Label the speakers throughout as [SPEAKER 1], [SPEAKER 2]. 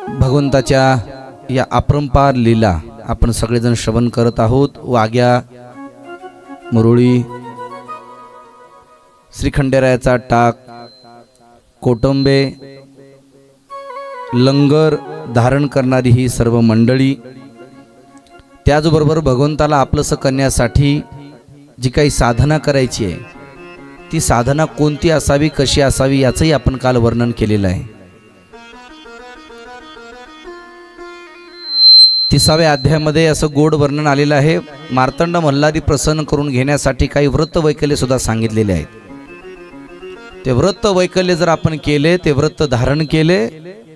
[SPEAKER 1] भगवंताच्या या अपरंपार लीला आपण सगळेजण श्रवण करत आहोत। वाग्या, मुरळी, श्रीखंडेरायाचा टाक, कोटंबे, लंगर धारण करणारी ही सर्व मंडळी, त्याचबरोबर भगवंताला आपलंसं करण्यासाठी जी काही साधना करायची आहे ती साधना कोणती असावी, कशी असावी याचंही आपण काल वर्णन केलेलं आहे। 30व्या अध्यायामध्ये असं गोड वर्णन आलेलं आहे। मार्तंड मल्हारी प्रसन्न करून घेण्यासाठी काही व्रत वैकल्य सुद्धा सांगितलेले आहेत। ते व्रत वैकल्य जर आपण केले, ते व्रत धारण केले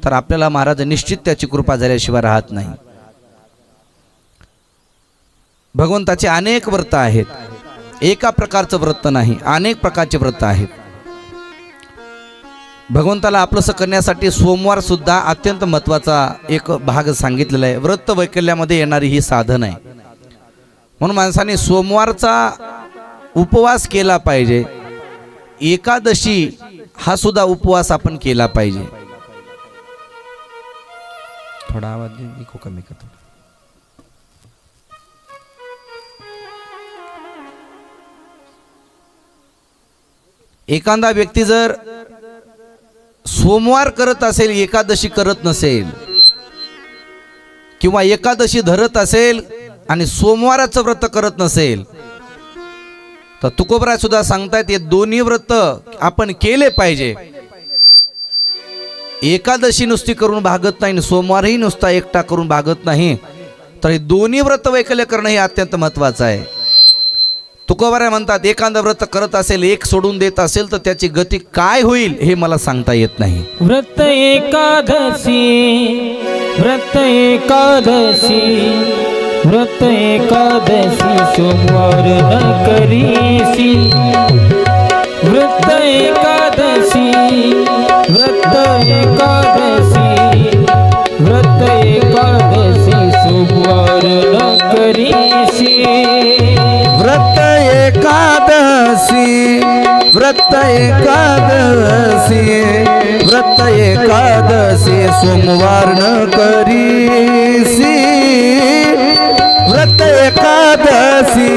[SPEAKER 1] तर आपल्याला महाराज निश्चित त्याची कृपा झाल्याशिवाय राहत नाही। भगवंताचे अनेक व्रत आहेत, एका प्रकारचं व्रत नाही, अनेक प्रकारचे व्रत आहेत। भगवंताला आपलंसं करण्यासाठी सोमवार सुद्धा अत्यंत महत्त्वाचा एक भाग सांगितलेला आहे। व्रत वैकल्यामध्ये येणारी ही साधन आहे, म्हणून माणसाने सोमवारचा उपवास केला पाहिजे। एकादशी हा सुद्धा उपवास आपण केला पाहिजे। थोडा आवाज इको कमी करतो। एखादा व्यक्ती जर सोमवार करत असेल, एकादशी करत नसेल, किंवा एकादशी धरत असेल आणि सोमवाराचं व्रत करत नसेल, तर तुकोबराय सुद्धा सांगतायत हे दोन्ही व्रत आपण केले पाहिजे। एकादशी नुसती करून भागत नाही, सोमवारही नुसता एकटा करून भागत नाही, तर हे दोन्ही व्रत वैकल्य करणं हे अत्यंत महत्त्वाचं आहे। तुकोबराय म्हणतात एखादं व्रत करत असेल, एक सोडून देत असेल तर त्याची गती काय होईल हे मला सांगता येत नाही।
[SPEAKER 2] व्रत एकादशी, व्रत एकादशी, व्रत एकादशी सोमवार न करीसी। व्रत एकादशी, व्रत एकादशी, व्रत एकादशी सोमवार न करीसी।
[SPEAKER 1] व्रत एकादशी, व्रत एकादशी, व्रत एकादशी सोमवार न करीसी। व्रत एकादशी,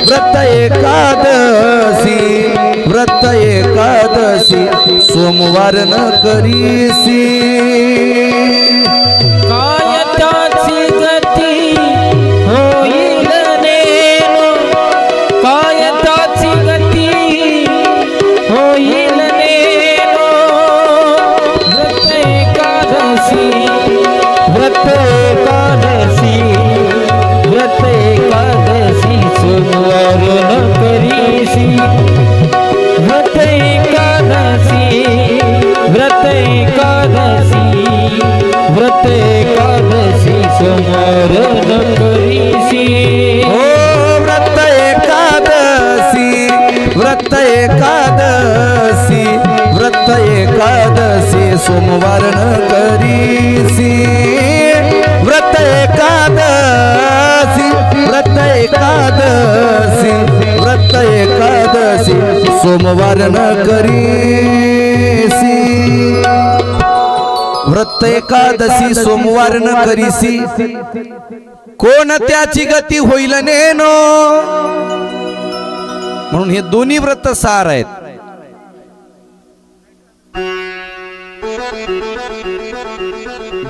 [SPEAKER 1] व्रत एकादशी, व्रत एकादशी सोमवार न करीसी।
[SPEAKER 2] काय त्याची गती होईल नेनो, काय त्याची गती होईल नेनो। व्रत एकादशी, व्रत एकादशी, व्रत एकादशी सोमवार न करीसी। व्रत एकादशी, व्रत एकादशी, व्रत एकादशी सोमवार न करीसी।
[SPEAKER 1] ओ व्रत एकादशी, व्रत एकादशी, व्रत एकादशी सोमवार न करीसी। व्रत एकादशी, व्रत एकादशी, व्रत एकादशी सोमवार न करीसी। व्रत एकादशी सोमवार न करीसी, कोण त्याची गती होईल नेनो। म्हणून हे दोन्ही व्रत सार आहेत।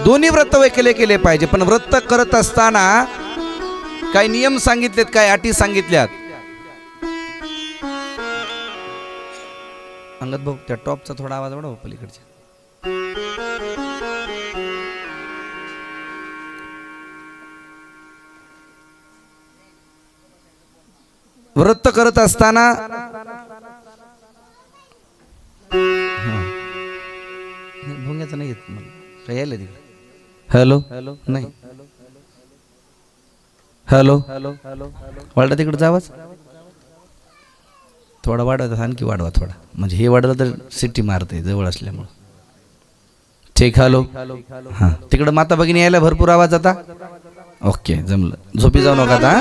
[SPEAKER 1] दोन्ही व्रत वैकल्य केले पाहिजे, पण व्रत करत असताना काही नियम सांगितलेत, काही अटी सांगितल्यात। अंगद भाऊ त्या टॉपचा थोडा आवाज वाढव पलीकडच्या। व्रत करत असताना भोंग्याचं नाही येत मला, काय यायला तिकडे। हॅलो नाही, हॅलो वाढला तिकडे जावाच, थोडा वाढवा, आणखी वाढवा थोडा, म्हणजे हे वाढलं तर सिटी मारते जवळ असल्यामुळे। ठीक, हॅलो हां, तिकडं माता भगिनी यायला भरपूर आवाज आता। ओके, जमलं, झोपी जाऊ नका आता।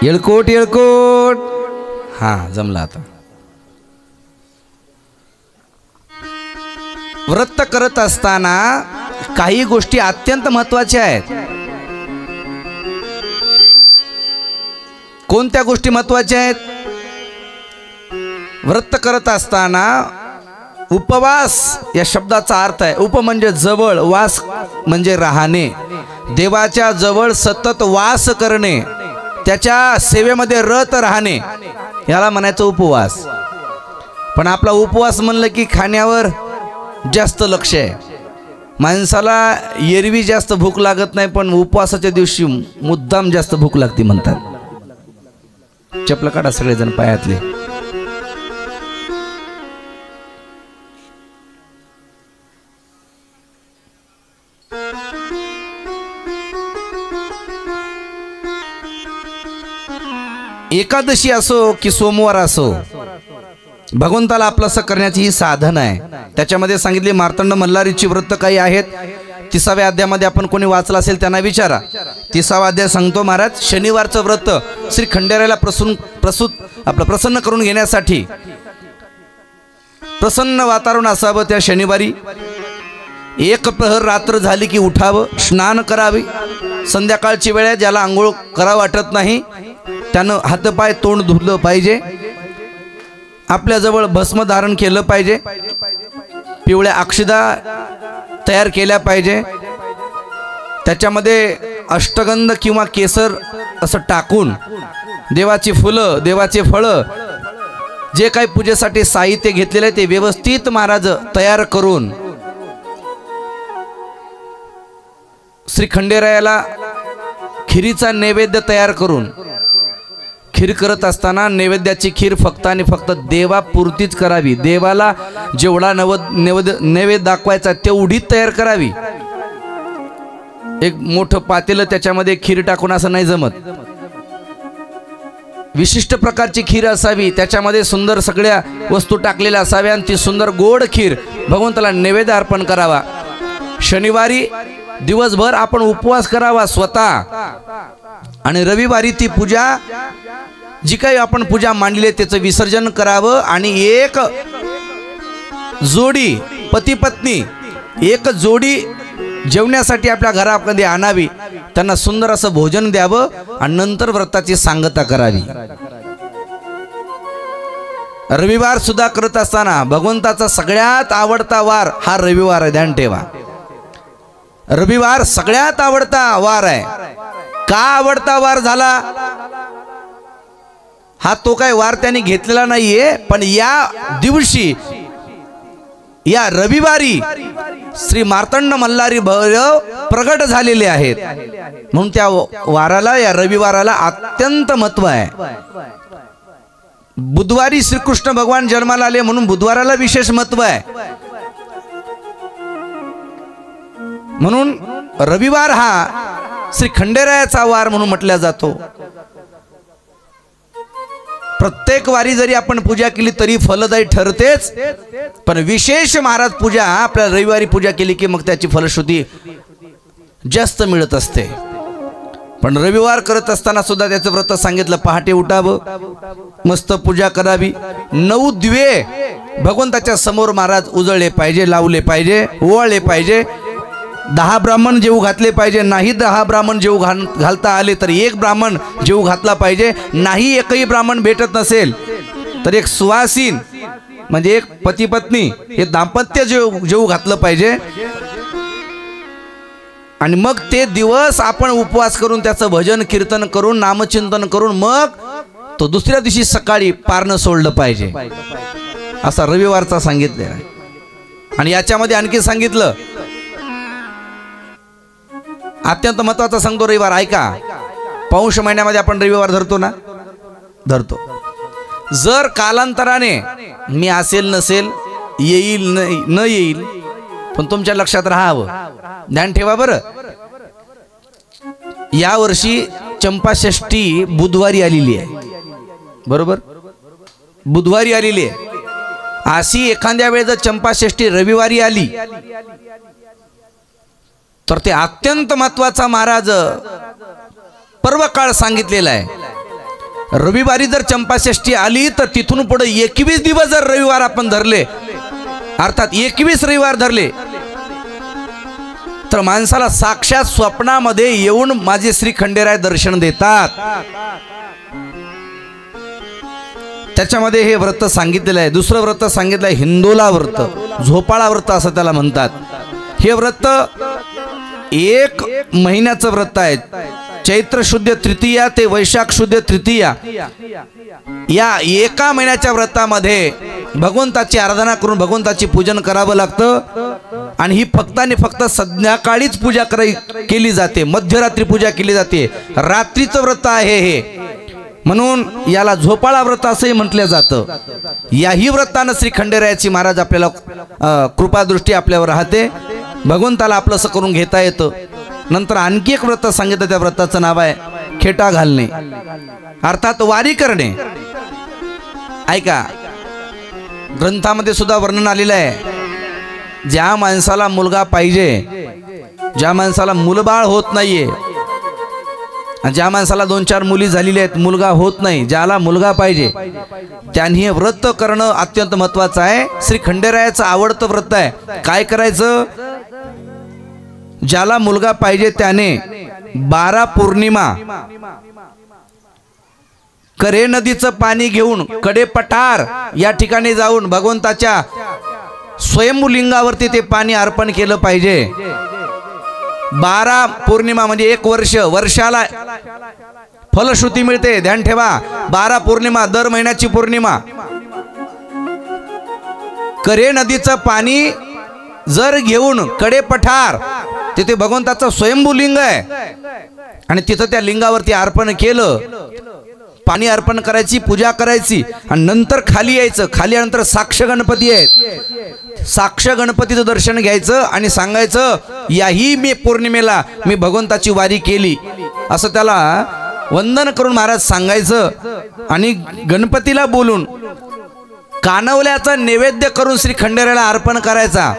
[SPEAKER 1] येळकोट येळकोट, हां जमलं आता। व्रत करत असताना काही गोष्टी अत्यंत महत्त्वाच्या आहेत. कोणत्या गोष्टी महत्त्वाच्या आहेत? व्रत करत असताना उपवास या शब्दाचा अर्थ आहे, उप म्हणजे जवळ, वास म्हणजे राहणे, देवाच्या जवळ सतत वास करणे, त्याच्या सेवेमध्ये रत राहणे, याला म्हणायचं उपवास. पण आपला उपवास म्हणलं की खाण्यावर जास्त लक्ष आहे. माणसाला एरवी जास्त भूक लागत नाही, पण उपवासाच्या दिवशी मुद्दाम जास्त भूक लागते म्हणतात. चपला काढा सगळेजण पायातले. एकादशी असो की सोमवार असो, भगवंताला आपलंसं करण्याची ही साधन आहे. त्याच्यामध्ये सांगितले मार्तंड मल्हारीची व्रत काही आहेत. 30व्या अध्यायामध्ये आपण कोणी वाचला असेल त्यांना विचारा. 30वा अध्याय सांगतो महाराज, शनिवारचं व्रत श्री खंडेरायाला प्रसन्न करून घेण्यासाठी प्रसन्न वातावरण असावं. त्या शनिवारी एक प्रहर रात्र झाली की उठावं, स्नान करावे. संध्याकाळची वेळ आहे, ज्याला आंघोळ करावं वाटत नाही त्यानं हातपाय तोंड धुतलं पाहिजे. आपल्याजवळ भस्म धारण केलं पाहिजे. पिवळ्या अक्षदा तयार केल्या पाहिजे. त्याच्यामध्ये अष्टगंध किंवा केसर असं टाकून देवाची फुलं, देवाचे फळं, जे काही पूजेसाठी साहित्य घेतलेलं आहे ते व्यवस्थित महाराज तयार करून श्री खंडेरायाला खिरीचा नैवेद्य तयार करून, खीर करत असताना नैवेद्याची खीर फक्त आणि फक्त देवापुरतीच करावी. देवाला जेवढा नैवेद्य दाखवायचा तेवढीच तयार करावी. एक मोठं पातेलं त्याच्यामध्ये खीर टाकून असं नाही जमत. विशिष्ट प्रकारची खीर असावी, त्याच्यामध्ये सुंदर सगळ्या वस्तू टाकलेल्या असाव्या आणि ती सुंदर गोड खीर भगवंताला नैवेद्य अर्पण करावा. शनिवारी दिवसभर आपण उपवास करावा स्वतः, आणि रविवारी ती पूजा जी काही आपण पूजा मांडली त्याचं विसर्जन करावं. आणि एक जोडी पती पत्नी एक जोडी जेवण्यासाठी आपल्या घरामध्ये आणावी, त्यांना सुंदर असं भोजन द्यावं आणि नंतर व्रताची सांगता करावी. रविवार सुद्धा करत असताना भगवंताचा सगळ्यात आवडता वार हा रविवार आहे, ध्यान ठेवा. रविवार सगळ्यात आवडता वार आहे. का आवडता वार झाला? हा तो काय वार त्यांनी घेतलेला नाहीये, पण या दिवशी या रविवारी श्री मार्तंड मल्हारी भैरव प्रगट झालेले आहेत, म्हणून त्या वाराला, या रविवाराला अत्यंत महत्व आहे. बुधवारी श्रीकृष्ण भगवान जन्माला आले म्हणून बुधवाराला विशेष महत्व आहे. म्हणून रविवार हा श्री खंडेरायाचा वार म्हणून म्हटला जातो. प्रत्येक वारी जरी आपण पूजा केली तरी फलदायी ठरतेच, पण विशेष महाराज पूजा आपल्या रविवारी पूजा केली की मग त्याची फलश्रुती जास्त मिळत असते. पण रविवार करत असताना सुद्धा त्याचं व्रत सांगितलं. पहाटे उठावं, मस्त पूजा करावी, 9 दिवे भगवंताच्या समोर महाराज उजळले पाहिजे, लावले पाहिजे, ओवाळले पाहिजे. 10 ब्राह्मण जेवू घातले पाहिजे. नाही 10 ब्राह्मण जेवू घालता आले तर 1 ब्राह्मण जेवू घातला पाहिजे. नाही एकही ब्राह्मण भेटत नसेल तर एक सुवासीन म्हणजे एक पती पत्नी हे दाम्पत्य जेवू घातलं पाहिजे. आणि मग ते दिवस आपण उपवास करून त्याचं भजन कीर्तन करून नामचिंतन करून मग तो दुसऱ्या दिवशी सकाळी पारणं सोडलं पाहिजे, असा रविवारचा सांगितलेला आहे. आणि याच्यामध्ये आणखी सांगितलं अत्यंत महत्वाचा सांगतो रविवार. ऐका, पौष महिन्यामध्ये आपण रविवार धरतो ना, धरतो. जर कालांतराने मी असेल नसेल, येईल न येईल, पण तुमच्या लक्षात राहावं, ध्यान ठेवा बरं. या वर्षी चंपाषष्ठी बुधवारी आलेली आहे, बरोबर, बुधवारी आलेली आहे. अशी एखाद्या वेळेस जर चंपाषष्ठी रविवारी आली तर ते अत्यंत महत्वाचा महाराज पर्व काळ सांगितलेला आहे. रविवारी जर चंपाषष्ठी आली तर तिथून पुढे 21 दिवस जर रविवार आपण धरले अर्थात 21 रविवार धरले तर माणसाला साक्षात स्वप्नामध्ये येऊन माझे श्री खंडेराय दर्शन देतात. त्याच्यामध्ये हे व्रत सांगितलेलं आहे. दुसरं व्रत सांगितलं आहे हिंदोला व्रत, झोपाळा व्रत असं त्याला म्हणतात. हे व्रत 1 महिन्याचं व्रत आहे. चैत्र शुद्ध तृतीया ते वैशाख शुद्ध तृतीया या 1 महिन्याच्या व्रतामध्ये भगवंताची आराधना करून भगवंताची पूजन करावं लागतं. आणि ही फक्त आणि फक्त संध्याकाळीच पूजा केली जाते, मध्यरात्री पूजा केली जाते. रात्रीचं व्रत आहे हे, म्हणून याला झोपाळा व्रत असंही म्हटलं जातं. याही व्रतानं श्री खंडेरायाची महाराज आपल्याला कृपादृष्टी आपल्यावर राहते, भगवंताला आपलंसं करून घेता येतं. नंतर आणखी एक व्रत सांगितलं, त्या व्रताचं नाव आहे खेटा घालणे, अर्थात वारी करणे. ऐका, ग्रंथामध्ये सुद्धा वर्णन आलेलं आहे. ज्या माणसाला मुलगा पाहिजे, ज्या माणसाला मुलबाळ होत नाहीये, ज्या माणसाला 2-4 मुली झालेल्या आहेत, मुलगा होत नाही, ज्याला मुलगा पाहिजे त्यांनी हे व्रत करणं अत्यंत महत्वाचं आहे. श्री खंडेरायाचं आवडतं व्रत आहे. काय करायचं? ज्याला मुलगा पाहिजे त्याने 12 पौर्णिमा करे नदीचं पाणी घेऊन कडे पठार या ठिकाणी जाऊन भगवंताच्या स्वयंभूलिंगावरती ते पाणी अर्पण केलं पाहिजे. 12 पौर्णिमा म्हणजे 1 वर्ष, वर्षाला फलश्रुती मिळते. ध्यान ठेवा, 12 पौर्णिमा, दर महिन्याची पौर्णिमा. करे नदीचं पाणी जर घेऊन कडे पठार, तिथे भगवंताचं स्वयंभूलिंग आहे आणि तिथं त्या लिंगावरती अर्पण केलं, पाणी अर्पण करायची, पूजा करायची आणि नंतर खाली यायचं. खाली आल्यानंतर साक्ष गणपती आहेत, साक्ष गणपतीचं दर्शन घ्यायचं आणि सांगायचं याही मी पौर्णिमेला मी भगवंताची वारी केली, असं त्याला वंदन करून महाराज सांगायचं. आणि गणपतीला बोलून कानवल्याचा नैवेद्य करून श्री खंडेरायाला अर्पण करायचा.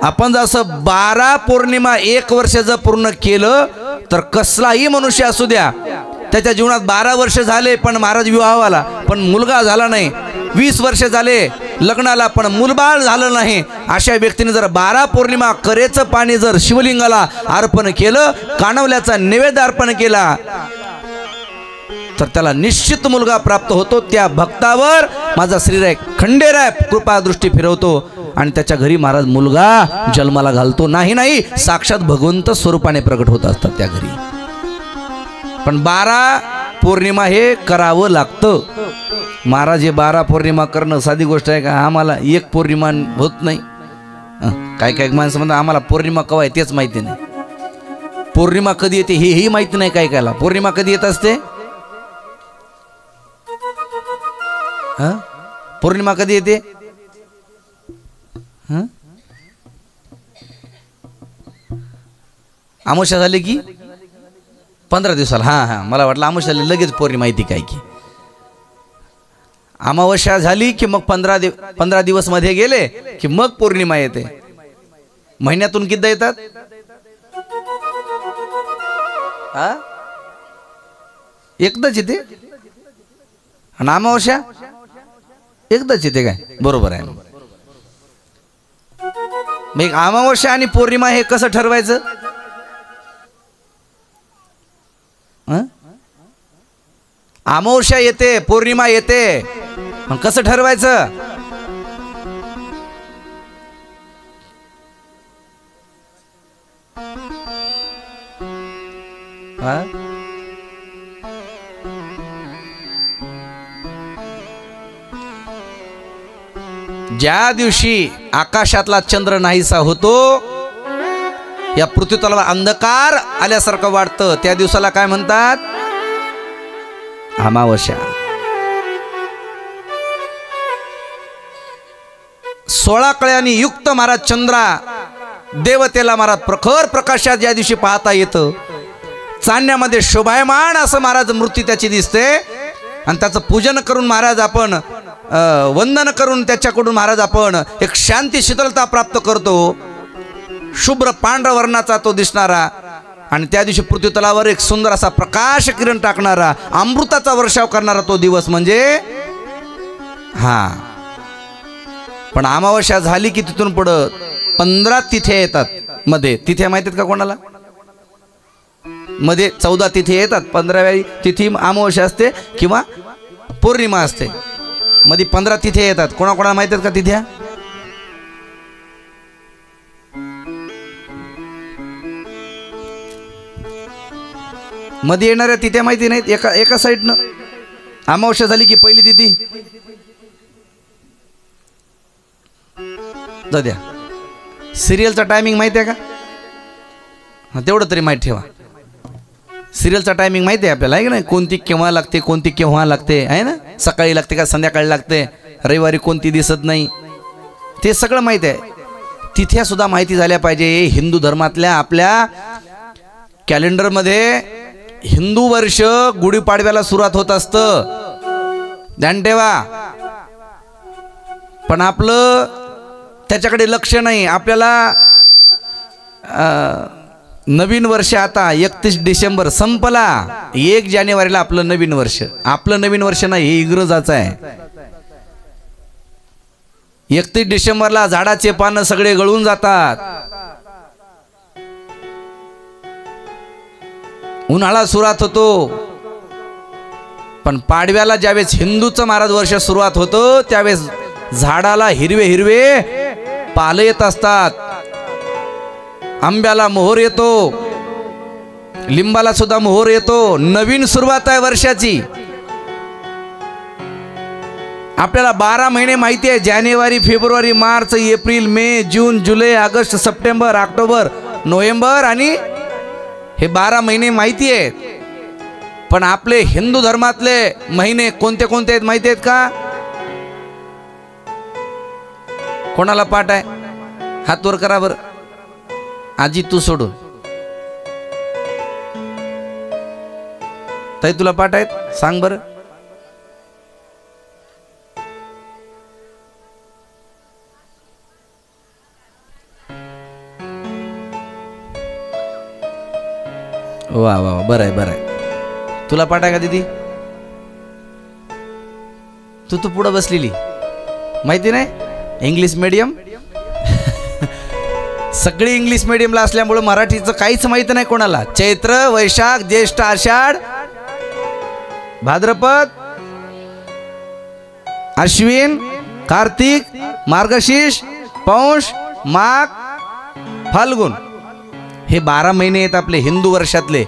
[SPEAKER 1] आपण जसं 12 पौर्णिमा 1 वर्ष जर पूर्ण केलं तर कसलाही मनुष्य असू द्या, त्याच्या जीवनात 12 वर्ष झाले पण महाराज विवाहाला पण मुलगा झाला नाही, 20 वर्ष झाले लग्नाला पण मुलबाळ झालं नाही, अशा व्यक्तीने जर 12 पौर्णिमा करेचं पाणी जर शिवलिंगाला अर्पण केलं, कानवल्याचा नैवेद्य अर्पण केला तर त्याला निश्चित मुलगा प्राप्त होतो. त्या भक्तावर माझा श्रीराय खंडेराय कृपा दृष्टी फिरवतो आणि त्याच्या घरी महाराज मुलगा जन्माला घालतो. नाही साक्षात भगवंत स्वरूपाने प्रकट होत असतात त्या घरी. पण 12 पौर्णिमा हे करावं लागतं. महाराज हे 12 पौर्णिमा करणं साधी गोष्ट आहे का? आम्हाला 1 पौर्णिमा होत नाही. काय माणसं म्हणतात आम्हाला पौर्णिमा केव्हा आहे तेच माहिती नाही, पौर्णिमा कधी येते हेही माहिती नाही. कायला पौर्णिमा कधी येत असते? पौर्णिमा कधी येते? अमावस्या झाली की 15 दिवसाला. हां मला वाटलं अमावस्या झाली लगेच पौर्णिमा येते काय की. अमावस्या झाली की मग 15 दिवस मध्ये गेले की मग पौर्णिमा येते. महिन्यातून किती येतात? एकदाच येते. आणि अमावस्या एकदाच येते काय? बरोबर आहे. मग अमावस्या आणि पौर्णिमा हे कसं ठरवायचं? अमावस्या येते, पौर्णिमा येते, मग कसं ठरवायचं? ज्या दिवशी आकाशातला चंद्र नाहीसा होतो, या पृथ्वीतलावर अंधकार आल्यासारखं वाटतं, त्या दिवसाला काय म्हणतात? अमावस्या. 16 कळ्यांनी युक्त महाराज चंद्रा देवतेला महाराज प्रखर प्रकाशात ज्या दिवशी पाहता येतं, चांदण्यामध्ये शोभायमान असं महाराज मूर्ती त्याची दिसते आणि त्याचं पूजन करून महाराज आपण वंदन करून त्याच्याकडून महाराज आपण एक शांती शीतलता प्राप्त करतो. शुभ्र पांढरा वर्णाचा तो दिसणारा आणि त्या दिवशी पृथ्वी तलावर एक सुंदर असा प्रकाश किरण टाकणारा, अमृताचा वर्षाव करणारा तो दिवस म्हणजे पण अमावस्या झाली की तिथून पुढं 15 तिथ्या येतात मध्ये. तिथ्या माहिती आहेत का कोणाला? मध्ये 14 तिथी येतात. 15व्या तिथी अमावस्या असते किंवा पौर्णिमा असते. मध्ये 15 तिथ्या येतात. कोणाकोणाला माहिती आहेत का तिथ्या? मध्ये येणाऱ्या तिथ्या माहिती नाहीत? एका साईडनं अमावस्या झाली की पहिली तिथी जाऊ द्या. सिरियलचा टायमिंग माहिती आहे का? तेवढं तरी माहिती ठेवा. सिरियलचा टायमिंग माहिती आहे आपल्याला, आहे की नाही? कोणती केव्हा लागते, कोणती केव्हा लागते, आहे ना? सकाळी लागते का संध्याकाळी लागते, रविवारी कोणती दिसत नाही, ते सगळं माहिती आहे. तिथ्या सुद्धा माहिती झाल्या पाहिजे. हिंदू धर्मातल्या आपल्या कॅलेंडरमध्ये हिंदू वर्ष गुढीपाडव्याला सुरुवात होत असतं, ध्यान ठेवा. पण आपलं त्याच्याकडे लक्ष नाही. आपल्याला नवीन वर्ष आता 31 डिसेंबर संपला, 1 जानेवारीला आपलं नवीन वर्ष. आपलं नवीन वर्ष नाही, हे इंग्रजाचं आहे. 31 डिसेंबरला झाडाचे पानं सगळे गळून जातात, उन्हाळा सुरुवात होतो. पण पाडव्याला ज्यावेळेस हिंदूचं महाराज वर्ष सुरुवात होतं त्यावेळेस झाडाला हिरवे हिरवे पालं येत असतात, आंब्याला मोहर येतो, लिंबाला सुद्धा मोहर येतो. नवीन सुरुवात आहे वर्षाची. आपल्याला 12 महिने माहिती आहे, जानेवारी, फेब्रुवारी, मार्च, एप्रिल, मे, जून, जुलै, ऑगस्ट, सप्टेंबर, ऑक्टोबर, नोव्हेंबर आणि हे 12 महिने माहिती आहेत. पण आपले हिंदू धर्मातले महिने कोणते कोणते आहेत माहिती आहेत का? कोणाला पाठ आहे? हात वर करा बरं. आजी तू सोडून. ताई तुला पाठ आहेत? सांग बरं. वा वा, बरं आहे बरं आहे. तुला पाठ आहे का दीदी? तू पुढं बसलेली माहिती नाही? इंग्लिश मीडियम सगळी इंग्लिश मीडियमला असल्यामुळे मराठीचं काहीच माहित नाही कोणाला. चैत्र, वैशाख, ज्येष्ठ, आषाढ, भाद्रपद, अश्विन, कार्तिक, मार्गशीर्ष, पौष, माघ, फाल्गुन, हे 12 महिने आहेत आपले हिंदू वर्षातले.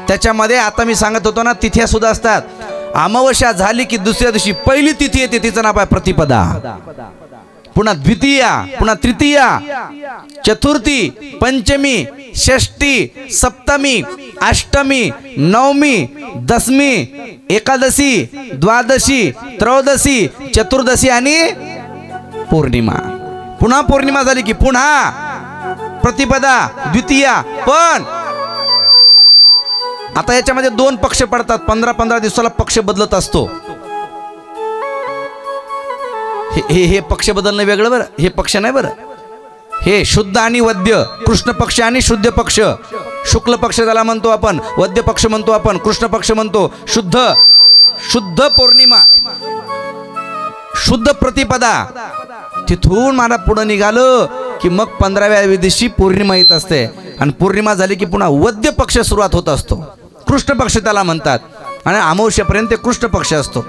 [SPEAKER 1] त्याच्यामध्ये आता मी सांगत होतो ना, तिथ्या सुद्धा असतात. अमावस्या झाली की दुसऱ्या दिवशी पहिली तिथी येते, तिचं नाव आहे प्रतिपदा. पुन्हा द्वितीया, पुन्हा तृतीया, चतुर्थी, पंचमी, षष्ठी, सप्तमी, अष्टमी, नवमी, दशमी, एकादशी, द्वादशी, त्रयोदशी, चतुर्दशी आणि पौर्णिमा. पुन्हा पौर्णिमा झाली की पुन्हा प्रतिपदा, द्वितीया. पण आता याच्यामध्ये 2 पक्ष पडतात. 15-15 दिवसाला पक्ष बदलत असतो. हे पक्ष बदलणं वेगळं बरं, हे पक्ष नाही बरं. हे शुद्ध आणि वद्य, कृष्ण पक्ष आणि शुद्ध पक्ष. शुक्ल पक्ष त्याला म्हणतो आपण, वद्य पक्ष म्हणतो आपण, कृष्ण पक्ष म्हणतो. शुद्ध पौर्णिमा, शुद्ध प्रतिपदा. तिथून मला पुढे निघालं की मग 15व्या दिवशी पौर्णिमा येत असते. आणि पौर्णिमा झाली की पुन्हा वद्य पक्ष सुरुवात होत असतो, कृष्ण पक्ष त्याला म्हणतात. आणि अमावस्यापर्यंत कृष्ण पक्ष असतो.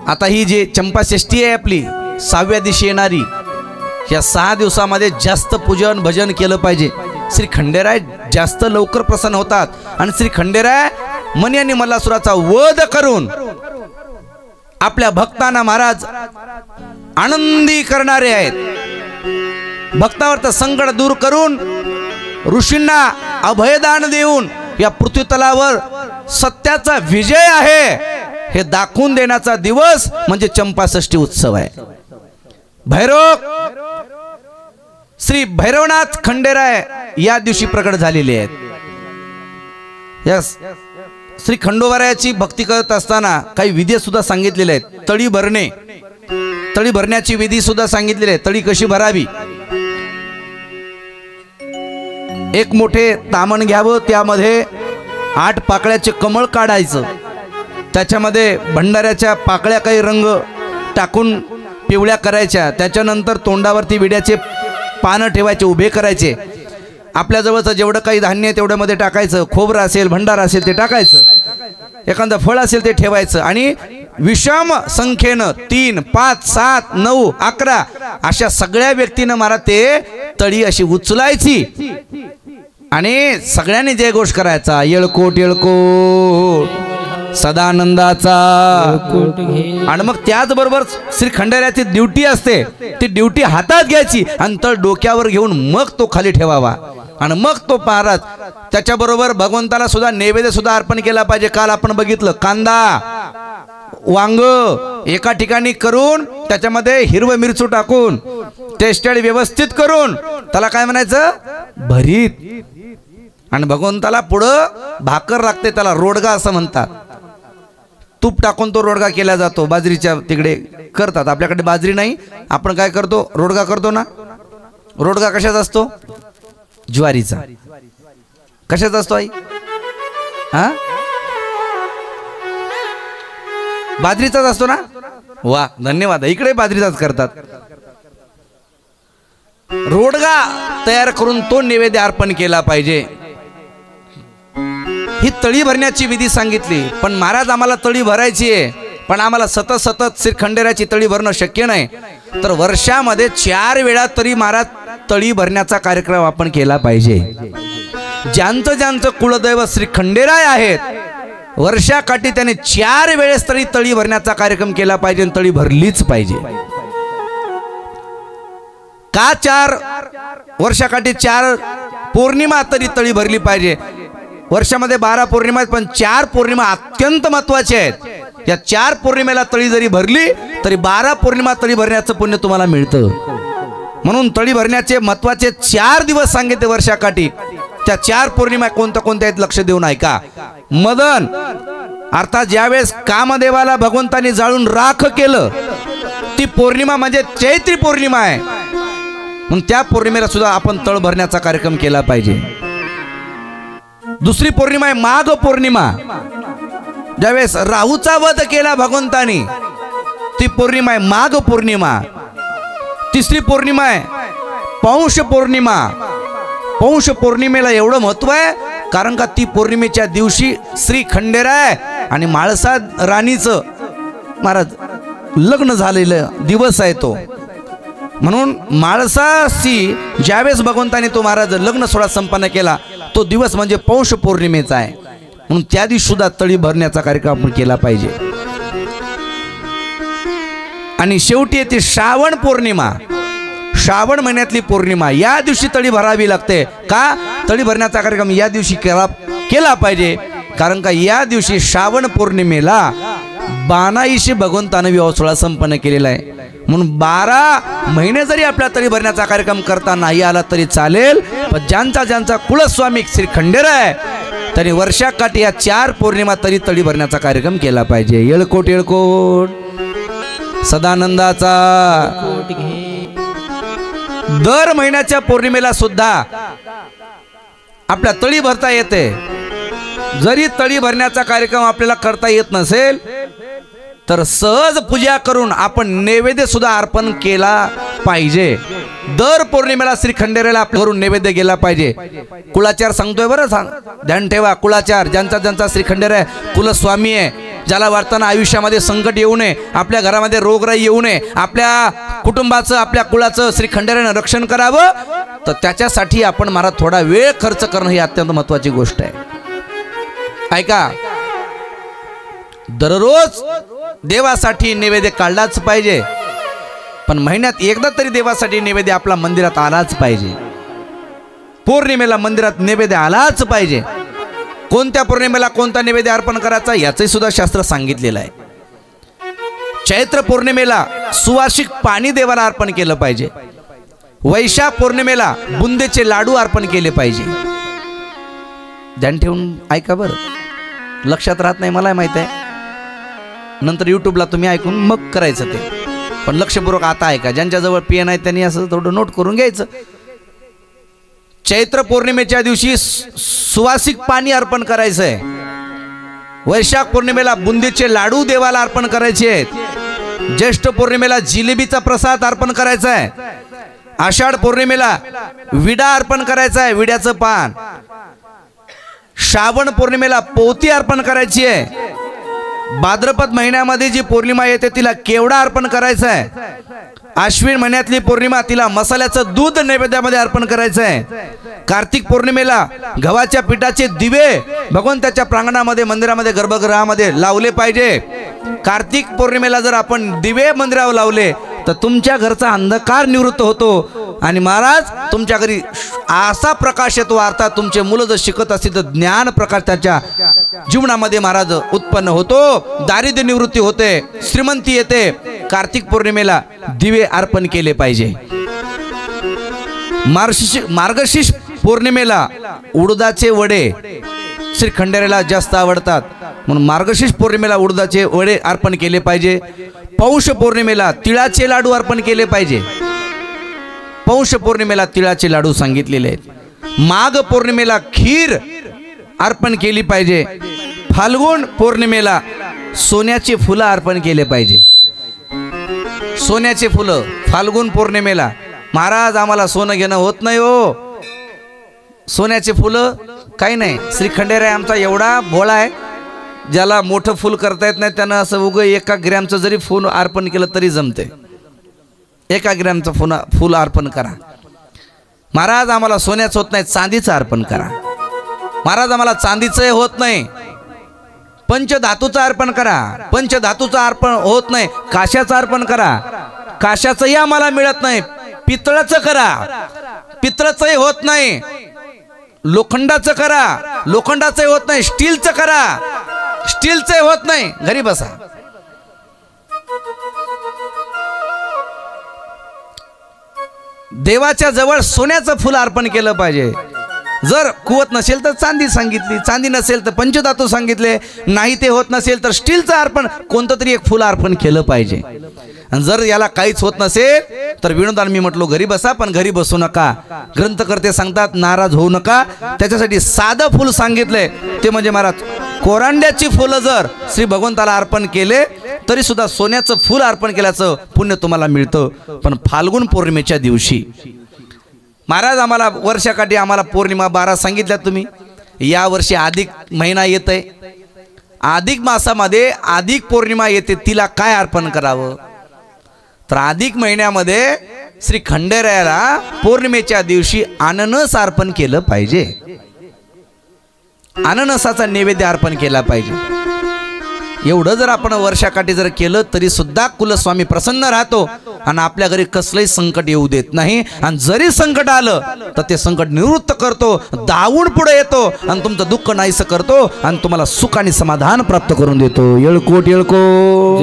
[SPEAKER 1] आता ही जी चंपाषष्ठी आहे आपली 6व्या दिवशी येणारी, या 6 दिवसामध्ये जास्त पूजन भजन केलं पाहिजे. श्री खंडेराय जास्त लवकर प्रसन्न होतात. आणि श्री खंडेराय मनी आणि मल्लासुराचा वध करून आपल्या भक्तांना महाराज आनंदी करणारे आहेत. भक्तावरचं संकट दूर करून ऋषींना अभयदान देऊन या पृथ्वीतलावर सत्याचा विजय आहे हे दाखवून देण्याचा दिवस म्हणजे चंपाषष्ठी उत्सव आहे. भैरव श्री भैरवनाथ खंडेराय या दिवशी प्रकट झालेले आहेत. यस, श्री खंडोबारायाची भक्ती करत असताना काही विधी सुद्धा सांगितलेले आहेत. तळी भरणे, तळी भरण्याची विधी सुद्धा सांगितलेली आहे. तळी कशी भरावी? एक मोठे तामण घ्यावं, त्यामध्ये 8 पाकळ्याचे कमळ काढायचं, त्याच्यामध्ये भंडाऱ्याच्या पाकळ्या काही रंग टाकून पिवळ्या करायच्या, त्याच्यानंतर तोंडावरती विड्याचे पानं ठेवायचे, उभे करायचे. आपल्याजवळचं जेवढं काही धान्य आहे तेवढ्यामध्ये टाकायचं. खोबरं असेल, भंडार असेल ते टाकायचं, एखादं फळ असेल ते ठेवायचं. आणि विषम संख्येनं 3, 5, 7, 9, 11 अशा सगळ्या व्यक्तीनं महाराज ते तळी अशी उचलायची आणि सगळ्यांनी जयघोष करायचा. येळकोट येळकोट सदानंदाचा. आणि मग त्याचबरोबर श्री खंडेरायाची ड्युटी असते, ती ड्युटी हातात घ्यायची आणि तळ डोक्यावर घेऊन मग तो खाली ठेवावा. आणि मग तो महाराज त्याच्याबरोबर भगवंताला सुद्धा नैवेद्य सुद्धा अर्पण केला पाहिजे. काल आपण बघितलं कांदा वांग एका ठिकाणी करून त्याच्यामध्ये हिरवं मिरचू टाकून टेस्टेड व्यवस्थित करून त्याला काय म्हणायचं, भरीत. आणि भगवंताला पुढं भाकर लागते, त्याला रोडगा असं म्हणतात. तूप टाकून तो रोडगा केला जातो. बाजरीच्या तिकडे करतात, आपल्याकडे बाजरी नाही, आपण काय करतो, रोडगा करतो ना. रोडगा कशाचा असतो, ज्वारीचा. कशाचा असतो आई, हा बाजरीचाच असतो ना. वा धन्यवाद, इकडे बाजरीचाच करतात. रोडगा तयार करून तो नैवेद्य अर्पण केला पाहिजे. ही तळी भरण्याची विधी सांगितली. पण महाराज आम्हाला तळी भरायची आहे, पण आम्हाला सतत सतत श्री खंडेरायाची तळी भरणं शक्य नाही. तर वर्षामध्ये 4 वेळा तरी महाराज तळी भरण्याचा कार्यक्रम आपण केला पाहिजे. ज्यांचं ज्यांचं कुलदैव श्री खंडेराय आहेत, वर्षाकाठी त्याने 4 वेळेस तरी तळी भरण्याचा कार्यक्रम केला पाहिजे. तळी भरलीच पाहिजे. का 4 वर्षाकाठी 4 पौर्णिमा तरी तळी भरली पाहिजे. वर्षामध्ये 12 पौर्णिमा आहेत, पण 4 पौर्णिमा अत्यंत महत्वाचे आहेत. या 4 पौर्णिमेला तळी जरी भरली तरी 12 पौर्णिमा तळी भरण्याचं पुण्य तुम्हाला मिळतं. म्हणून तळी भरण्याचे महत्वाचे 4 दिवस सांगितले वर्षाकाठी. त्या 4 पौर्णिमा कोणत्या कोणत्या आहेत लक्ष देऊन ऐका. मदन अर्थात ज्यावेळेस कामदेवाला भगवंतानी जाळून राख केलं, ती पौर्णिमा म्हणजे चैत्री पौर्णिमा आहे. म्हणून त्या पौर्णिमेला सुद्धा आपण तळ भरण्याचा कार्यक्रम केला पाहिजे. दुसरी पौर्णिमा आहे माघ पौर्णिमा. ज्यावेळेस राहूचा वध केला भगवंतानी, ती पौर्णिमा आहे माघ पौर्णिमा. तिसरी पौर्णिमा आहे पौष पौर्णिमा. पौष पौर्णिमेला एवढं महत्व आहे कारण का ती पौर्णिमेच्या दिवशी श्री खंडेराय आणि म्हाळसा राणीचं महाराज लग्न झालेलं दिवस आहे तो. म्हणून म्हाळसाशी ज्यावेळेस भगवंताने तो महाराज लग्न सोहळा संपन्न केला, तो दिवस म्हणजे पौष पौर्णिमेचा आहे. म्हणून त्या दिवशी सुद्धा तळी भरण्याचा कार्यक्रम आपण केला पाहिजे. आणि शेवटी येते श्रावण पौर्णिमा. श्रावण महिन्यातली पौर्णिमा, या दिवशी तळी भरावी लागते. का, तळी भरण्याचा कार्यक्रम या दिवशी केला पाहिजे. कारण का या दिवशी श्रावण पौर्णिमेला बाणाईशी भगवंतानं विवाह सोहळा संपन्न केलेला आहे. म्हणून 12 महिने जरी आपल्या तळी भरण्याचा कार्यक्रम करता नाही आला तरी चालेल, पण ज्यांचा ज्यांचा कुलस्वामी श्री खंडेराय तरी वर्षाकाठी या 4 पौर्णिमा तरी तळी भरण्याचा कार्यक्रम केला पाहिजे. येळकोट येळकोट सदानंदाचा. दर महिन्याच्या पौर्णिमेला सुद्धा आपल्या तळी भरता येते. जरी तळी भरण्याचा कार्यक्रम आपल्याला करता येत नसेल तर सहज पूजा करून आपण नैवेद्य सुद्धा अर्पण केला पाहिजे. दर पौर्णिमेला श्री खंडेरायाला आपल्या घरून नैवेद्य गेला पाहिजे. कुळाचार सांगतोय बरं, ध्यान ठेवा. कुळाचार ज्यांचा ज्यांचा श्री खंडेराय कुलस्वामी आहे, ज्याला वाटताना आयुष्यामध्ये संकट येऊ नये, आपल्या घरामध्ये रोगराई येऊ नये, आपल्या कुटुंबाचं आपल्या कुळाचं श्री खंडेरायानं रक्षण करावं, तर त्याच्यासाठी आपण महाराज थोडा वेळ खर्च करणं ही अत्यंत महत्वाची गोष्ट आहे. ऐका, दररोज देवासाठी नैवेद्य काढलाच पाहिजे, पण महिन्यात एकदा तरी देवासाठी नैवेद्य आपला मंदिरात आलाच पाहिजे. पौर्णिमेला मंदिरात नैवेद्य आलाच पाहिजे. कोणत्या पौर्णिमेला कोणता नैवेद्य अर्पण करायचा याचंही सुद्धा शास्त्र सांगितलेलं आहे. चैत्र पौर्णिमेला सुवासिक पाणी देवाला अर्पण केलं पाहिजे. वैशाख पौर्णिमेला बुंदीचे लाडू अर्पण केले पाहिजे. ध्यान ठेवून ऐका बरं, लक्षात राहत नाही मला माहित आहे, नंतर यूट्यूबला तुम्ही ऐकून मग करायचं ते, पण लक्षपूर्वक आता ऐका. ज्यांच्याजवळ पेन आहे त्यांनी असं थोडं नोट करून घ्यायचं. चैत्र पौर्णिमेच्या दिवशी सुवासिक पाणी अर्पण करायचं आहे. वैशाख पौर्णिमेला बुंदीचे लाडू देवाला अर्पण करायचे आहेत. ज्येष्ठ पौर्णिमेला जिलेबीचा प्रसाद अर्पण करायचा आहे, आषाढ पौर्णिमेला विडा अर्पण करायचा आहे, विड्याचं पान, श्रावण पौर्णिमेला पोती अर्पण करायची आहे, भाद्रपद महिन्यामध्ये जी पौर्णिमा येते तिला केवडा अर्पण करायचा आहे, आश्विन महिन्यातली पौर्णिमा तिला मसाल्याचं दूध नैवेद्यामध्ये अर्पण करायचं आहे, कार्तिक पौर्णिमेला गव्हाच्या पिठाचे दिवे भगवंताच्या प्रांगणामध्ये मंदिरामध्ये गर्भगृहामध्ये लावले पाहिजे। कार्तिक पौर्णिमेला जर आपण दिवे मंदिरावर लावले तर तुमच्या घरचा अंधकार निवृत्त होतो आणि महाराज तुमच्या घरी असा प्रकाश येतो, अर्थात तुमचे मुलं जर शिकत असतील तर ज्ञान प्रकाश त्याच्या जीवनामध्ये महाराज उत्पन्न होतो, दारिद्र्य निवृत्ती होते, श्रीमंती येते। कार्तिक पौर्णिमेला दिवे अर्पण केले पाहिजे। मार्गशीर्ष पौर्णिमेला उडदाचे वडे श्री खंडेरायाला जास्त आवडतात म्हणून मार्गशीर्ष पौर्णिमेला उडदाचे वडे अर्पण केले पाहिजे। पौष पौर्णिमेला तिळाचे लाडू अर्पण केले पाहिजे। पौष पौर्णिमेला तिळाचे लाडू सांगितलेले आहेत। माघ पौर्णिमेला खीर अर्पण केली पाहिजे। फाल्गुन पौर्णिमेला सोन्याची फुलं अर्पण केले पाहिजे। सोन्याचे फुलं फाल्गुन पौर्णिमेला, महाराज आम्हाला सोनं घेणं होत नाही हो, सोन्याचे फुलं काही नाही। श्री खंडेराय आमचा एवढा भोळा आहे, ज्याला मोठं फुल करता येत नाही त्यानं असं उगं 1 ग्रॅमचं जरी फुल अर्पण केलं तरी जमते। 1 ग्रॅमचं फुल अर्पण करा। महाराज आम्हाला सोन्याचं होत नाही, चांदीचं अर्पण करा। महाराज आम्हाला चांदीचं होत नाही, पंचधातूचं अर्पण करा। पंचधातूचं अर्पण होत नाही, काश्याचं अर्पण करा। काश्याचंही आम्हाला मिळत नाही, पितळाचं करा। पितळाचंही होत नाही, लोखंडाचं करा। लोखंडाचंही होत नाही, स्टीलचं करा। स्टीलचं होत नाही, घरी बसा। देवाच्या जवळ सोन्याचं फुल अर्पण केलं पाहिजे। जर कुवत नसेल तर चांदी सांगितली, चांदी नसेल तर पंचधातू सांगितले, नाही ते होत नसेल तर स्टीलचं अर्पण कोणतं तरी एक फुल अर्पण केलं पाहिजे। आणि जर याला काहीच होत नसेल तर विनोदान मी म्हटलो घरी बसा, पण घरी बसू नका। ग्रंथकर्ते सांगतात नाराज होऊ नका, त्याच्यासाठी साधं फुल सांगितलंय ते म्हणजे महाराज कोरांड्याची फुलं जर श्री भगवंताला अर्पण केले तरी सुद्धा सोन्याचं फुल अर्पण केल्याचं पुण्य तुम्हाला मिळतं। पण फाल्गुन पौर्णिमेच्या दिवशी महाराज आम्हाला वर्षाकाठी आम्हाला पौर्णिमा 12 सांगितल्या तुम्ही, या वर्षी अधिक महिना येत आहे, अधिक मासामध्ये अधिक पौर्णिमा येते, तिला काय अर्पण करावं? तर अधिक महिन्यामध्ये श्री खंडेरायाला पौर्णिमेच्या दिवशी अननस अर्पण केलं पाहिजे। अननसाचा नैवेद्य अर्पण केला पाहिजे। एवढं जर आपण वर्षाकाठी जर केलं तरी सुद्धा कुलस्वामी प्रसन्न राहतो आणि आपल्या घरी कसलंही संकट येऊ देत नाही। आणि जरी संकट आलं तर ते संकट निवृत्त करतो, धावून पुढे येतो आणि तुमचं दुःख नाहीसं करतो आणि तुम्हाला सुख आणि समाधान प्राप्त करून देतो। येळकोट येळकोट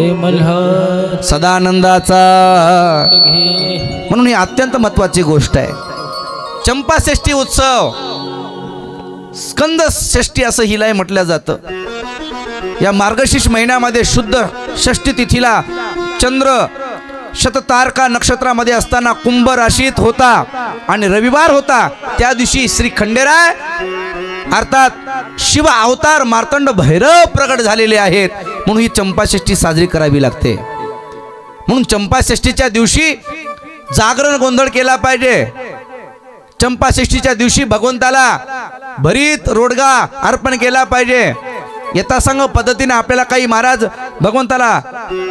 [SPEAKER 1] सदानंदाचा। म्हणून ही अत्यंत महत्वाची गोष्ट आहे। चंपाषष्ठी उत्सव, स्कंद षष्ठी असं हिलाही म्हटलं जातं। या मार्गशीर्ष महिन्यामध्ये शुद्ध षष्ठी तिथीला चंद्र शततारका नक्षत्रामध्ये असताना कुंभ राशीत होता आणि रविवार होता। त्या दिवशी श्री खंडेराय अर्थात शिव अवतार मार्तंड भैरव प्रगट झालेले आहेत, म्हणून ही चंपाषष्ठी साजरी करावी लागते। म्हणून चंपाषष्ठीच्या दिवशी जागरण गोंधळ केला पाहिजे। चंपाषष्ठीच्या दिवशी भगवंताला भरीत रोडगा अर्पण केला पाहिजे। यथासंग पद्धतीने आपल्याला काही महाराज भगवंताला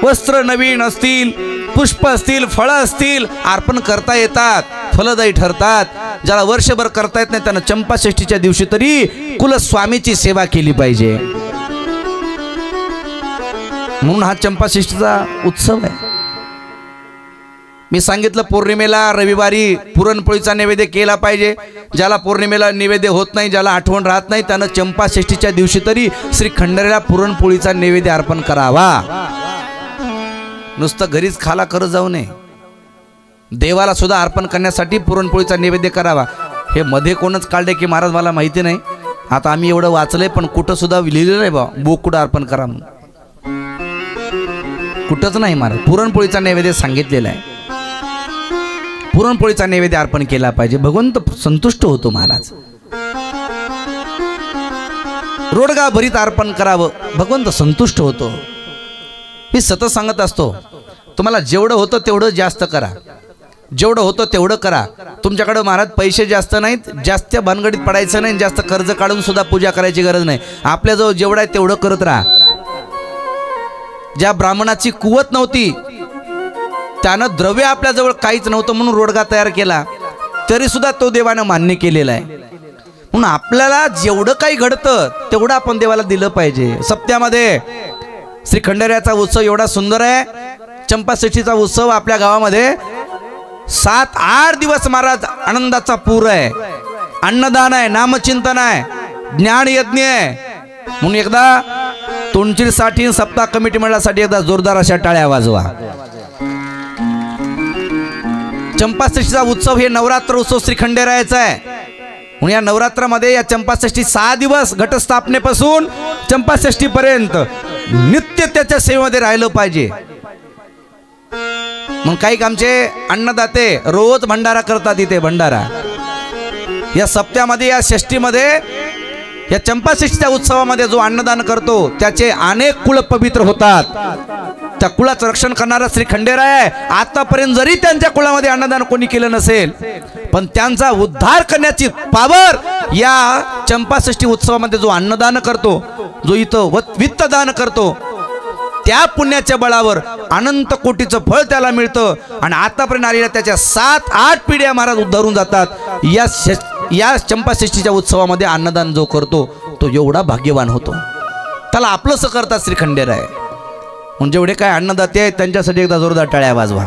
[SPEAKER 1] वस्त्र नवीन असतील, पुष्प असतील, फळं असतील अर्पण करता येतात, फलदायी ठरतात। ज्याला वर्षभर करता येत नाही त्यांना चंपाषष्ठीच्या दिवशी तरी कुलस्वामीची सेवा केली पाहिजे। म्हणून हा चंपाषष्ठीचा उत्सव आहे। मी सांगितलं पौर्णिमेला रविवारी पुरणपोळीचा नैवेद्य केला पाहिजे। ज्याला पौर्णिमेला नैवेद्य होत नाही, ज्याला आठवण राहत नाही, त्यानं चंपाषष्ठीच्या दिवशी तरी श्री खंडेरायाला पुरणपोळीचा नैवेद्य अर्पण करावा। नुसतं घरीच खाला करत जाऊ नये, देवाला सुद्धा अर्पण करण्यासाठी पुरणपोळीचा नैवेद्य करावा। हे मध्ये कोणच काढले की महाराज मला माहिती नाही, आता आम्ही एवढं वाचलंय पण कुठं सुद्धा लिहिलेलं नाही बा बोकुड अर्पण करा म्हणून, कुठंच नाही महाराज। पुरणपोळीचा नैवेद्य सांगितलेला आहे, पुरणपोळीचा नैवेद्य अर्पण केला पाहिजे, भगवंत संतुष्ट होतो महाराज। रोडगा भरीत अर्पण करावं, भगवंत संतुष्ट होतो। मी सतत सांगत असतो तुम्हाला जेवढं होतं तेवढं जास्त करा, जेवढं होतं तेवढं करा. तुमच्याकडे महाराज पैसे जास्त नाहीत, जास्त भानगडीत पडायचं नाही, जास्त कर्ज काढून सुद्धा पूजा करायची गरज नाही. आपल्याजवळ जेवढं आहे तेवढं करत राहा. ज्या ब्राह्मणाची कुवत नव्हती, त्यानं द्रव्य आपल्याजवळ काहीच नव्हतं म्हणून रोडगा तयार केला, तरी सुद्धा तो देवानं मान्य केलेला आहे. म्हणून आपल्याला जेवढं काही घडतं तेवढं आपण देवाला दिलं पाहिजे. सप्त्यामध्ये श्री खंडेरायाचा उत्सव एवढा सुंदर आहे. चंपाषष्ठीचा उत्सव आपल्या गावामध्ये 7-8 दिवस महाराज आनंदाचा पूर आहे. अन्नदान आहे, नामचिंतन आहे, ज्ञान यज्ञ आहे. म्हणून एकदा तोंडचीसाठी सप्ताह कमिटी मंडळासाठी एकदा जोरदार अशा टाळ्या वाजवा. चंपाषष्ठीचा उत्सव हे नवरात्र उत्सव श्री खंडेरायाचा आहे. म्हणून या नवरात्रामध्ये या चंपाषष्ठी 6 दिवस घटस्थापनेपासून चंपाषष्ठी पर्यंत नित्य त्याच्या सेवेमध्ये राहिलं पाहिजे. मग काही आमचे अन्नदाते रोज भंडारा करतात. इथे भंडारा या सप्त्यामध्ये, या षष्टीमध्ये, या चंपाषष्ठीच्या उत्सवामध्ये जो अन्नदान करतो त्याचे अनेक कुळ पवित्र होतात. त्या कुळाचं रक्षण करणारा श्री खंडेराय आहे. आतापर्यंत जरी त्यांच्या कुळामध्ये अन्नदान कोणी केलं नसेल, पण त्यांचा उद्धार करण्याची पावर या चंपाषष्ठी उत्सवामध्ये जो अन्नदान करतो, जो इथं वित्तदान करतो, त्या पुण्याच्या बळावर अनंत कोटीचं फळ त्याला मिळतं. आणि आतापर्यंत आलेल्या त्याच्या 7-8 पिढ्या महाराज उद्धारून जातात. या चंपाषष्ठीच्या उत्सवामध्ये अन्नदान जो करतो तो एवढा भाग्यवान होतो. त्याला आपलंसं करतात श्री खंडेराय. म्हणून जेवढे काय अन्नदाते आहेत त्यांच्यासाठी एकदा जोरदार टाळ्या वाजवा.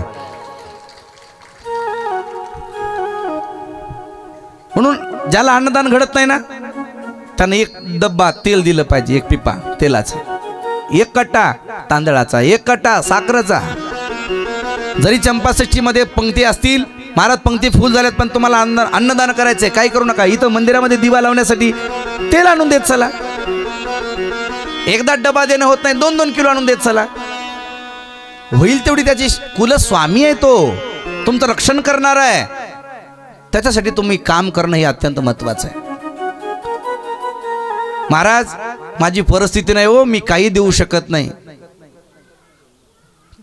[SPEAKER 1] म्हणून ज्याला अन्नदान घडत नाही ना, त्यानं एक डब्बा तेल दिलं पाहिजे, एक पिपा तेलाचा, एक कट्टा तांदळाचा, एक कट्टा साखरेचा. जरी चंपाषष्ठीमध्ये पंक्ती असतील, महाराज पंक्ती फुल झाल्यात, पण तुम्हाला अन्नदान करायचंय, काही करू नका. इथं मंदिरामध्ये दिवा लावण्यासाठी तेल आणून देत चला. एकदा डबा देणं होत नाही, 2-2 किलो आणून देत चला. होईल तेवढी त्याची कुलस्वामी आहे, तो तुमचं रक्षण करणार आहे. त्याच्यासाठी तुम्ही काम करणं हे अत्यंत महत्वाचं आहे. महाराज माझी परिस्थिती नाही हो, मी काही देऊ शकत नाही.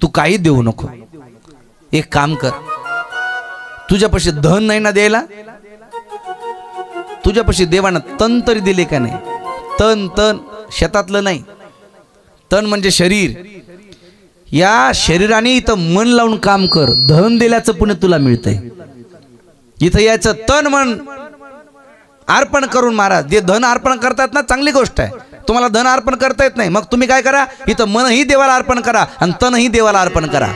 [SPEAKER 1] तू काही देऊ नको. एक काम कर, तुझ्यापाशी धन नाही ना द्यायला, तुझ्यापाशी देवानं तन तरी दिले का नाही? तन शेतातलं नाही, तन म्हणजे शरीर. या शरीराने इथं मन लावून काम कर, धन दिल्याचं पुण्य तुला मिळतंय. इथं यायचं तन मन अर्पण करून. महाराज जे धन अर्पण करतात ना, चांगली गोष्ट आहे. तुम्हाला धन अर्पण करता येत नाही, मग तुम्ही काय करा, इथं मनही देवाला अर्पण करा आणि तनही देवाला अर्पण करा.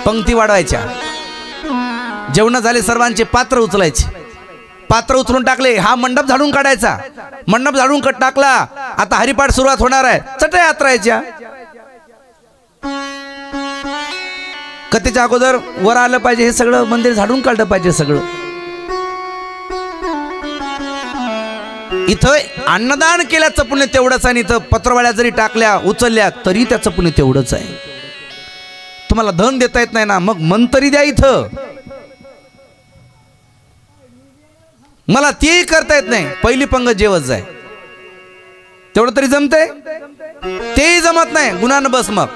[SPEAKER 1] पंक्ती वाढवायच्या, जेवण झाले सर्वांचे पात्र उचलायचे, पात्र उचलून टाकले, हा मंडप झाडून काढायचा. मंडप झाडून टाकला, आता हरिपाठ सुरुवात होणार आहे. चटया यात्रायच्या. कथेच्या अगोदर वर आलं पाहिजे, हे सगळं मंदिर झाडून काढलं पाहिजे सगळं. इथं अन्नदान केल्याचं पुण्य तेवढंच आहे. इथं पत्रवाळ्या जरी टाकल्या उचलल्या तरी त्याचं पुण्य तेवढंच आहे. तुम्हाला धन देता येत नाही ना, मग मन तरी द्या. इथं मला तेही करता येत नाही, पहिली पंगत जेवत जाय, तेवढं तरी जमतंय. तेही जमत नाही, गुणानं बस. मग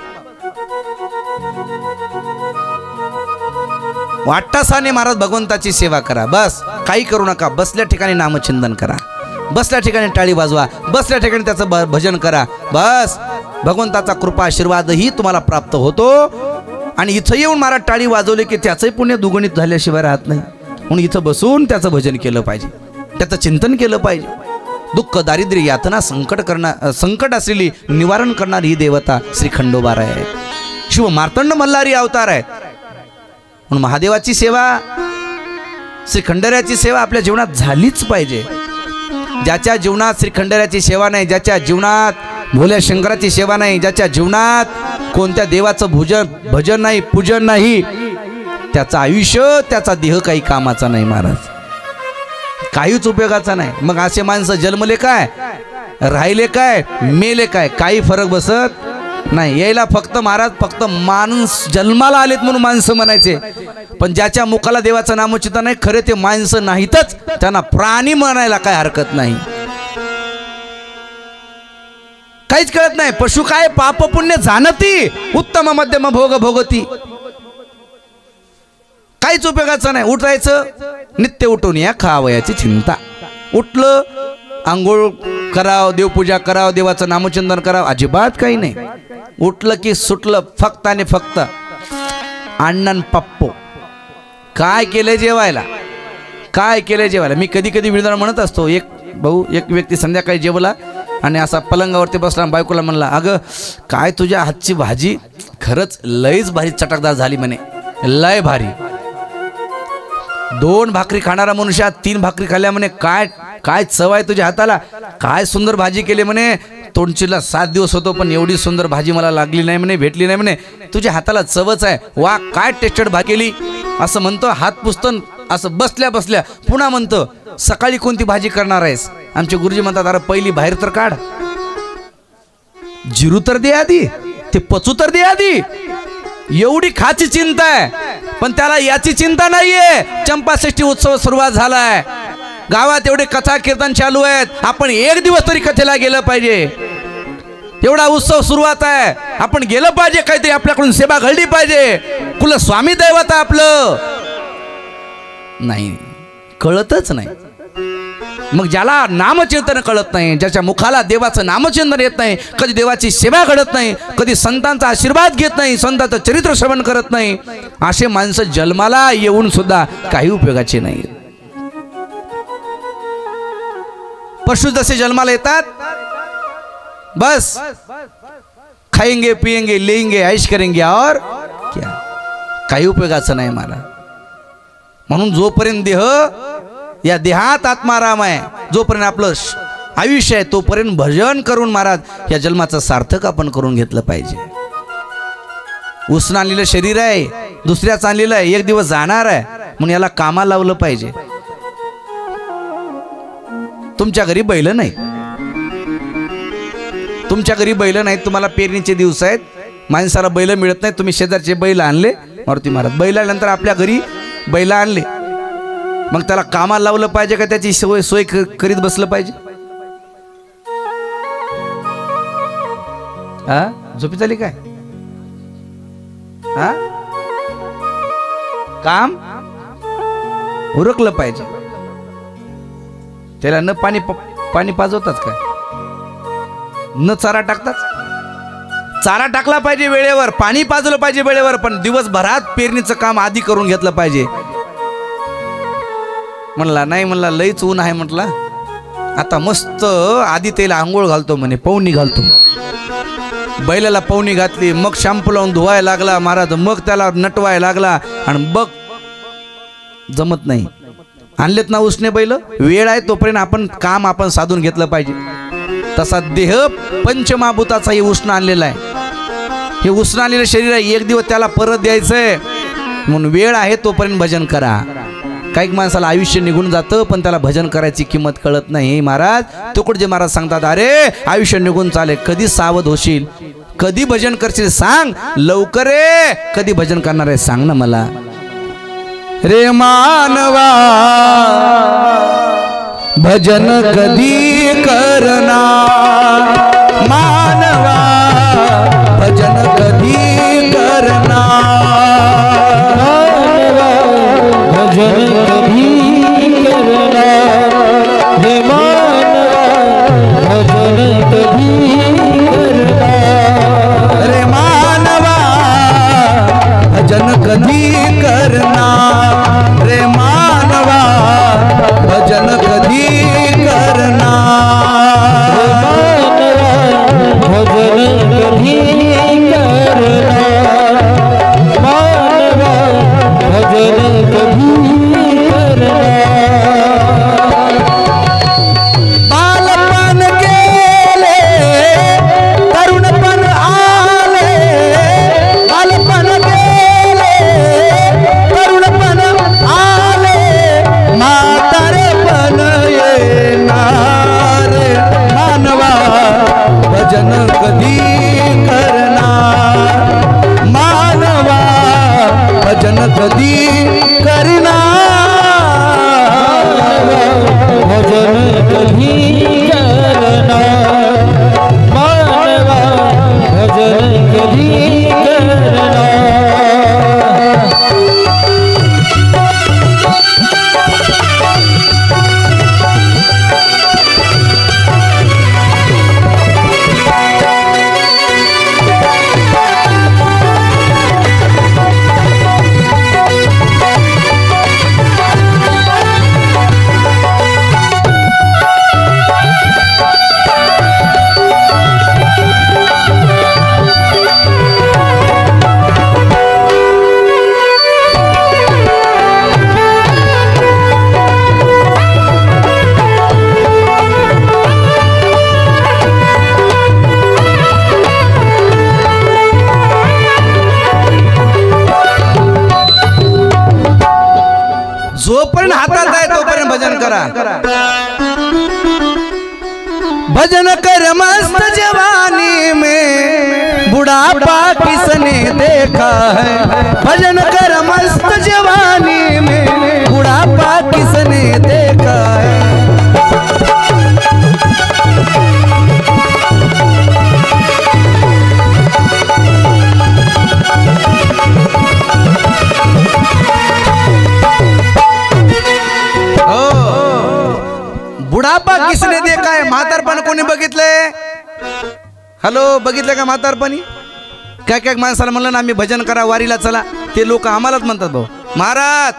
[SPEAKER 1] वाटतासाने महाराज भगवंताची सेवा करा. बस काही करू नका. बसल्या ठिकाणी नामचिंतन करा, बसल्या ठिकाणी टाळी वाजवा, बसल्या ठिकाणी त्याचं भजन करा. बस भगवंताचा कृपा आशीर्वादही तुम्हाला प्राप्त होतो. आणि इथं येऊन महाराज टाळी वाजवले की त्याचंही पुण्य दुगणित झाल्याशिवाय राहत नाही. म्हणून इथं बसून त्याचं भजन केलं पाहिजे, त्याचं चिंतन केलं पाहिजे. दुःख दारिद्र्य यातना संकट असलेली निवारण करणारी ही देवता श्री खंडोबाराय आहे. शिव मार्तंड मल्हारी अवतार आहेत. म्हणून महादेवाची सेवा, श्री खंडेरायाची सेवा आपल्या जीवनात झालीच पाहिजे. ज्याच्या जीवनात श्री खंडेरायाची सेवा नाही, ज्याच्या जीवनात भोल्या शंकराची सेवा नाही, ज्याच्या जीवनात कोणत्या देवाचं भजन नाही, पूजन नाही, त्याचं आयुष्य, त्याचा देह काही कामाचा नाही महाराज, काहीच उपयोगाचा नाही. मग असे माणसं जन्मले काय, राहिले काय, मेले काय, काही फरक बसत नाही. यायला फक्त महाराज फक्त माणूस जन्माला आलेत म्हणून माणसं म्हणायचे, पण ज्याच्या मुखाला देवाचं नामचिंतन नाही, खरे ते माणसं नाहीतच, त्यांना प्राणी म्हणायला काय हरकत नाही. काहीच कळत नाही. पशु काय पाप पुण्य जाणती, उत्तम मध्यम भोग भोगती. काहीच उपयोगाचं नाही. उठायचं, नित्य उठून या खावयाची चिंता. उठलं, आंघोळ कराव, देवपूजा कराव, देवाचं नामचिंतन करावं, अजिबात काही नाही. उठलं की सुटलं फक्त आणि फक्त अण्णन पप्पो. काय केलंय जेवायला, काय केलंय जेवायला. मी कधी कधी विधान म्हणत असतो, एक व्यक्ती संध्याकाळी जेवला आणि असा पलंगावरती बसला, बायकोला म्हणला, अगं काय तुझ्या हातची भाजी खरंच लयच भारी चटकदार झाली म्हणे, लय भारी. 2 भाकरी खाणारा मनुष्य 3 भाकरी खाल्ल्या म्हणे, काय काय चव आहे तुझ्या हाताला, काय सुंदर भाजी केली म्हणे. तोंडचीला 7 दिवस होतो पण एवढी सुंदर भाजी मला लागली नाही म्हणे, भेटली नाही म्हणे. तुझ्या हाताला चवच आहे, वा काय टेस्टेड भाजी केली असं म्हणतो. हात पुसतो, असं बसल्या बसल्या पुन्हा म्हणतो, सकाळी कोणती भाजी करणार आहेस. आमचे गुरुजी म्हणतात, अरे पहिली बाहेर तर काढ, जिरू तर दे आधी, ते पचू तर दे आधी. एवढी खाची चिंता आहे, पण त्याला याची चिंता नाहीये. चंपाषष्ठी उत्सव सुरुवात झालाय, गावात एवढे कथा कीर्तन चालू आहेत, आपण एक दिवस तरी कथेला गेलं पाहिजे. एवढा उत्सव सुरुवात आहे, आपण गेलं पाहिजे, काहीतरी आपल्याकडून सेवा घडली पाहिजे. कुल स्वामी दैवत आपलं नाही, कळतच नाही. मग ज्याला नामचिंतन कळत नाही, ज्याच्या मुखाला देवाचं नामचिंतन येत नाही, कधी देवाची सेवा घडत नाही, कधी संतांचा आशीर्वाद घेत नाही, संतांचं चरित्र श्रवण करत नाही, असे माणसं जन्माला येऊन सुद्धा काही उपयोगाचे नाही. पशु जसे जन्माला येतात, बस खाएंगे पिएंगे लेंगे ऐश करेंगे और क्या, काही उपयोगाचं नाही मला. म्हणून जोपर्यंत देह, या देहात आत्माराम आहे, जोपर्यंत आपलं आयुष्य आहे तोपर्यंत भजन करून महाराज या जन्माचं सार्थक आपण करून घेतलं पाहिजे. उसनं आणलेलं शरीर आहे, दुसऱ्याच आणलेलं आहे, एक दिवस जाणार आहे, म्हणून याला कामाला लावलं पाहिजे. तुमच्या घरी बैल नाही, तुमच्या घरी बैल नाहीत, तुम्हाला पेरणीचे दिवस आहेत, माणसाला बैल मिळत नाही, तुम्ही शेजारचे बैल आणले. मारुती महाराज बैल आल्यानंतर आपल्या घरी बैल आणले, मग त्याला कामाला लावलं पाहिजे का त्याची सोय करीत बसलं पाहिजे. हा झोपी झाली काय, हा काम उरकलं पाहिजे. त्याला न पाणी पाजवतात काय, न चारा टाकतात. चारा टाकला पाहिजे वेळेवर, पाणी पाजलं पाहिजे वेळेवर, पण दिवसभरात पेरणीचं काम आधी करून घेतलं पाहिजे. म्हणला नाही, म्हणला लईच ऊन आहे, म्हटला आता मस्त आधी त्याला आंघोळ घालतो म्हणे, पवनी घालतो. बैलाला पवनी घातली, मग शॅम्पू लावून धुवायला लागला महाराज, मग त्याला नटवायला लागला, आणि बघ जमत नाही. आणलेत ना उसने बैल, वेळ आहे तोपर्यंत आपण काम आपण साधून घेतलं पाहिजे. तसा देह पंचमहाभूताचा हे उष्ण आणलेला आहे, हे उष्ण आणलेलं शरीर आहे, एक दिवस त्याला परत द्यायचंय, म्हणून वेळ आहे तोपर्यंत भजन करा. काही माणसाला आयुष्य निघून जातं पण त्याला भजन करायची किंमत कळत नाही. महाराज तुकडोजी महाराज सांगतात, अरे आयुष्य निघून चाले, कधी सावध होशील, कधी भजन करशील सांग लवकर रे, कधी भजन करणार आहे सांग ना मला. रे मानवा भजन कधी करणार, मानवा भजन कधी करणार,
[SPEAKER 2] भजन कधी करणार, हे मानवा भजन कधी करणार,
[SPEAKER 1] रे मानवा भजन कधी करणार, रे मानवा भजन कधी करणार,
[SPEAKER 2] भजन कधी करणार, मानवा भजन कधी करणार.
[SPEAKER 1] बालपण गेले तरुणपण आले, बालपण गेले तरुणपण आले, म्हातारेपण येणार, मानवा भजन कधी करणार, मानवा भजन कधी करणार,
[SPEAKER 2] भजन कधी करणार, मानवा भजन कधी करणार.
[SPEAKER 1] करा। भजन कर मस्त जवानी में बुढ़ापा किसने देखा है, भजन कर मस्त जवानी में बुढ़ापा किसने देखा है। बुढ़ापा किसने देखा है, म्हातारपण कोणी बघितलंय? हॅलो, बघितलं का म्हातारपणी? काय काय माणसाला म्हणलं ना आम्ही भजन करा, वारीला चला, ते लोक आम्हालाच म्हणतात भाऊ महाराज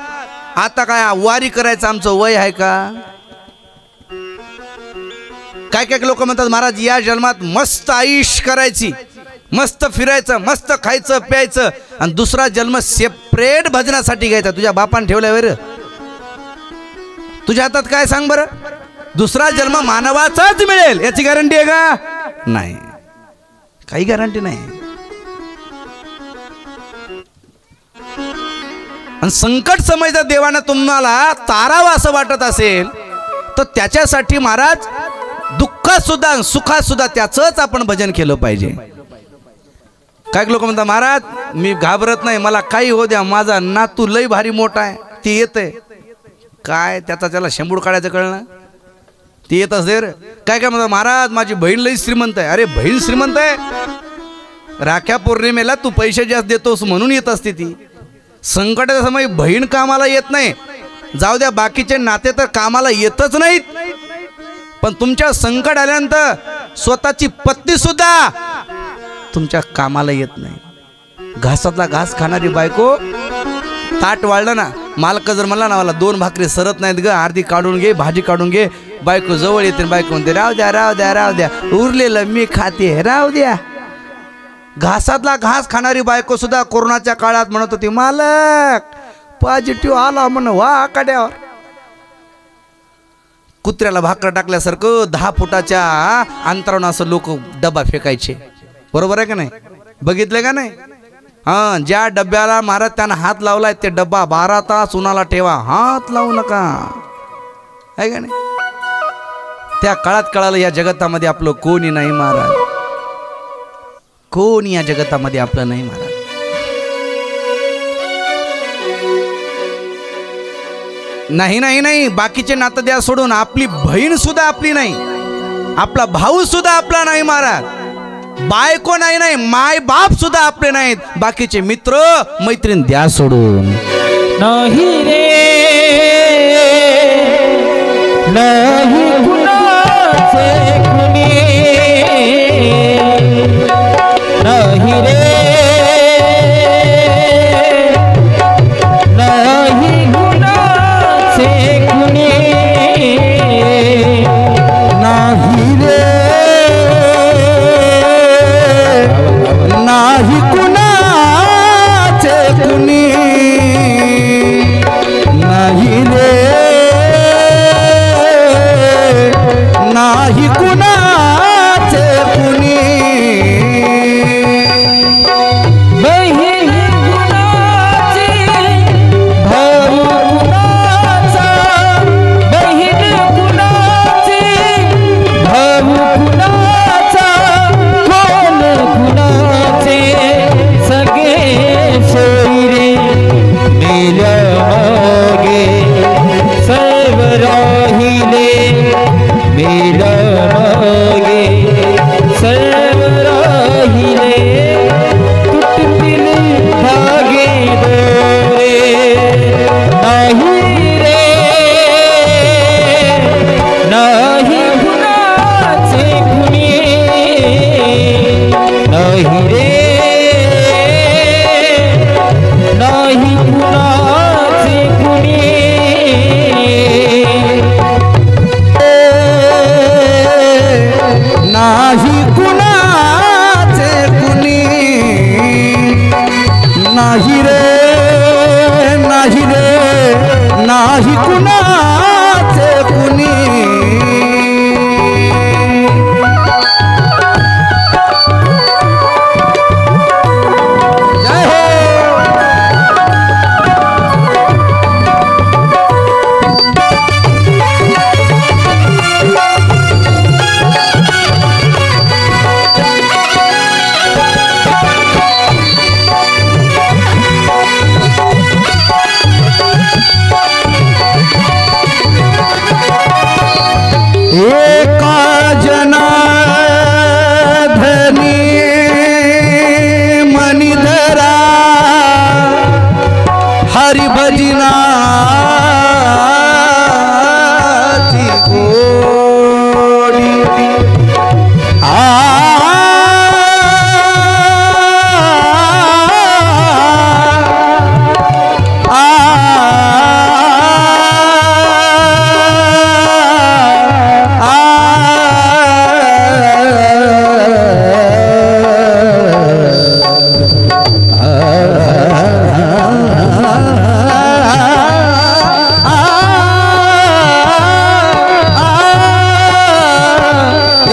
[SPEAKER 1] आता काय वारी करायचं आमचं वय आहे का? काय काय लोक म्हणतात महाराज या जन्मात मस्त आयुष करायची, मस्त फिरायचं, मस्त खायचं प्यायचं, आणि दुसरा जन्म सेपरेट भजनासाठी घ्यायचा. तुझ्या बापान ठेवलाय वर, तुझ्या हातात काय सांग बरं? दुसरा जन्म मानवाचाच मिळेल याची गॅरंटी आहे का? नाही, काही गॅरंटी नाही. आणि संकट समयचा देवानं तुम्हाला तारावा असं वाटत असेल तर त्याच्यासाठी महाराज दुःखात सुद्धा सुखात सुद्धा त्याचंच आपण भजन केलं पाहिजे. काय लोक म्हणतात महाराज मी घाबरत नाही, मला काही हो द्या, माझा नातू लय भारी मोठा आहे, ती येते काय त्याला शेंबूड काढायचं कळलं, ती येत असे. काय काय म्हणतात महाराज माझी बहीण लई श्रीमंत आहे. अरे बहीण श्रीमंत आहे, राख्या पौर्णिमेला तू पैसे जास्त देतोस म्हणून येत असते ती. संकटाच्या समय बहीण कामाला येत नाही, जाऊ द्या बाकीचे नाते तर कामाला येतच नाहीत, पण तुमच्या संकट आल्यानंतर स्वतःची पत्नी सुद्धा तुमच्या कामाला येत नाही. घासातला घास खाणारी बायको, ताट वाढलं ना, मालक जर म्हणला ना मला 2 भाकरी सरत नाहीत ग, अर्धी काढून घे, भाजी काढून घे, बायको जवळ येते, बायको म्हणते राहू द्या राहू द्या राहू द्या, उरलेलं मी खाते राहू द्या. घासातला घास खाणारी बायको सुद्धा कोरोनाच्या काळात म्हणत होती मालक पॉझिटिव्ह आला म्हण वा कड्यावर. कुत्र्याला भाकर टाकल्यासारखं 10 फुटाच्या अंतरावरून असं लोक डबा फेकायचे, बरोबर आहे का नाही? बघितलं का नाही? हा, ज्या डब्याला महाराज त्यानं हात लावलाय ते डब्बा 12 तास उन्हाला ठेवा, हात लावू नका, आहे का नाही? त्या काळात कळालं या जगतामध्ये आपलं कोणी नाही महाराज, कोणी या जगतामध्ये आपलं नाही महाराज. नाही नाही नाही, बाकीचे नातं द्या सोडून, आपली बहीण सुद्धा आपली नाही, आपला भाऊ सुद्धा आपला नाही महाराज, बायको नाही नाही, माय बाप सुद्धा आपले नाहीत, बाकीचे मित्र मैत्रीण द्या सोडून.
[SPEAKER 2] नाही रे नाही कुणाचे कुणी, नाही रे नाही कुणाचे कुणी,
[SPEAKER 1] नाही रे नाही कुणाचे कुणी, नाही रे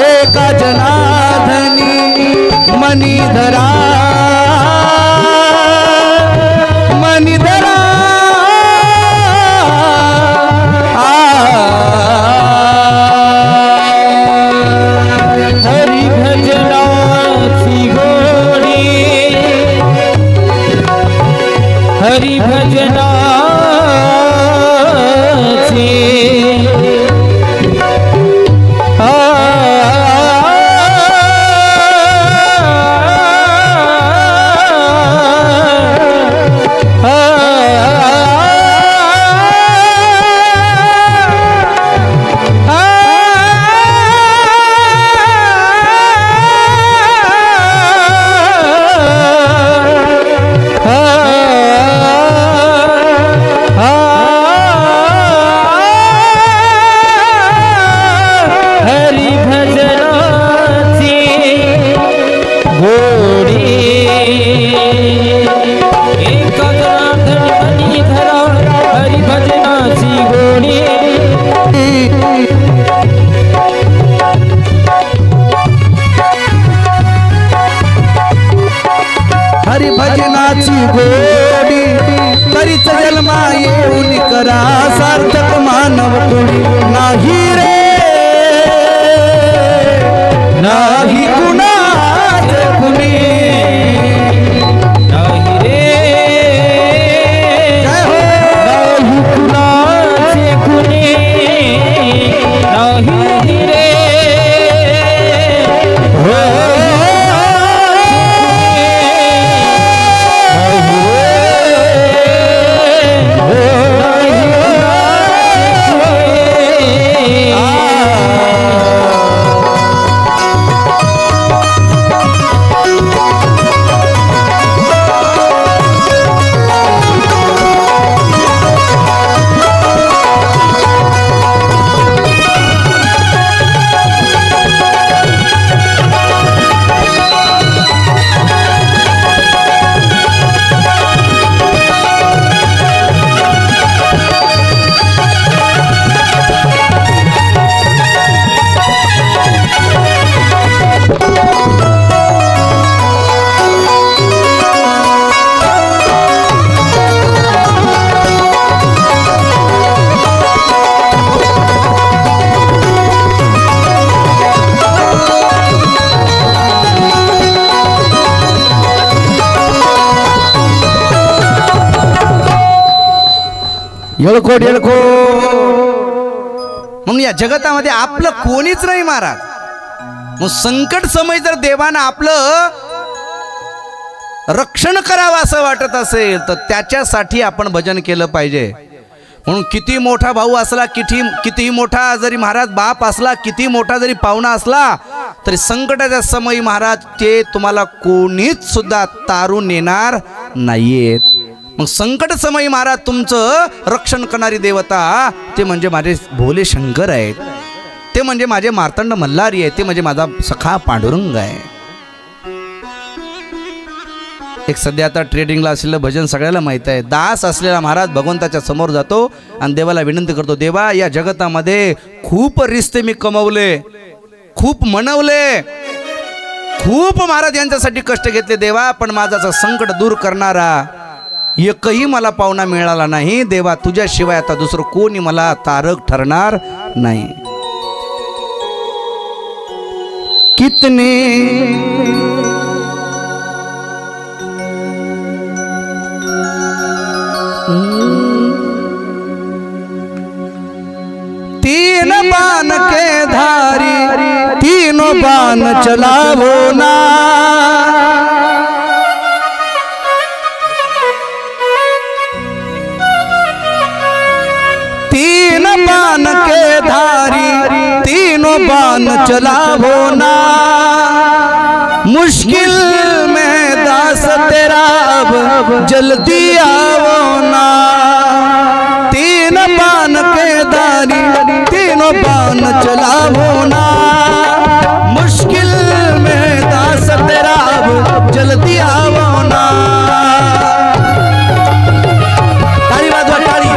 [SPEAKER 1] एका जनार्दनी मणिधरा मणिधरा
[SPEAKER 2] हरि भजनाची गोडी हरि भजनाची हरि भजनाची गोडी एका जनार्दनी मणिधरा हरि भजनाची गोडी
[SPEAKER 1] हरी भजनाची गोडी करीच जन्मा येऊन करा सार्थक मानव कोणी नाही रे नाही कुणाच कुणी
[SPEAKER 2] नाही रे
[SPEAKER 1] जय हो
[SPEAKER 2] नाही कुणाचे कुणी नाही रे
[SPEAKER 1] हो येळकोट येळकोट म्हणून या जगतामध्ये आपलं कोणीच नाही महाराज. मग संकट समय जर देवानं आपलं रक्षण करावं असं वाटत असेल तर त्याच्यासाठी आपण भजन केलं पाहिजे. म्हणून किती मोठा भाऊ असला किती मोठा जरी महाराज बाप असला किती मोठा जरी पाहुणा असला तरी संकटाच्या समयी महाराज ते तुम्हाला कोणीच सुद्धा तारून नेणार नाहीयेत. मग संकट समयी महाराज तुमचं रक्षण करणारी देवता ते म्हणजे माझे भोले शंकर आहेत, ते म्हणजे माझे मार्तंड मल्हारी आहे, ते म्हणजे माझा सखा पांडुरंग आहे. एक सध्या आता ट्रेडिंगला असलेलं भजन सगळ्याला माहित आहे. दास असलेला महाराज भगवंताच्या समोर जातो आणि देवाला विनंती करतो, देवा या जगतामध्ये खूप रिश्ते मी कमवले, खूप मनवले, खूप महाराज यांच्यासाठी कष्ट घेतले देवा, पण माझा संकट दूर करणारा एकही मला पाहुणा मिळाला नाही. देवा तुझ्याशिवाय आता दुसरं कोणी मला तारक ठरणार नाही. कितने तीन बाण के धारी तीनों बाण चलावो ना, तीन बाण के धारी तीनों बाण चलावो ना, मुश्किल में दास तेरा अब जल्दी आवो ना. तीन बाण के धारी तीनों बाण चलावो ना, मुश्किल में दास तेरा अब जल्दी जल्दी आओ ना। ताली वाजवा ताली।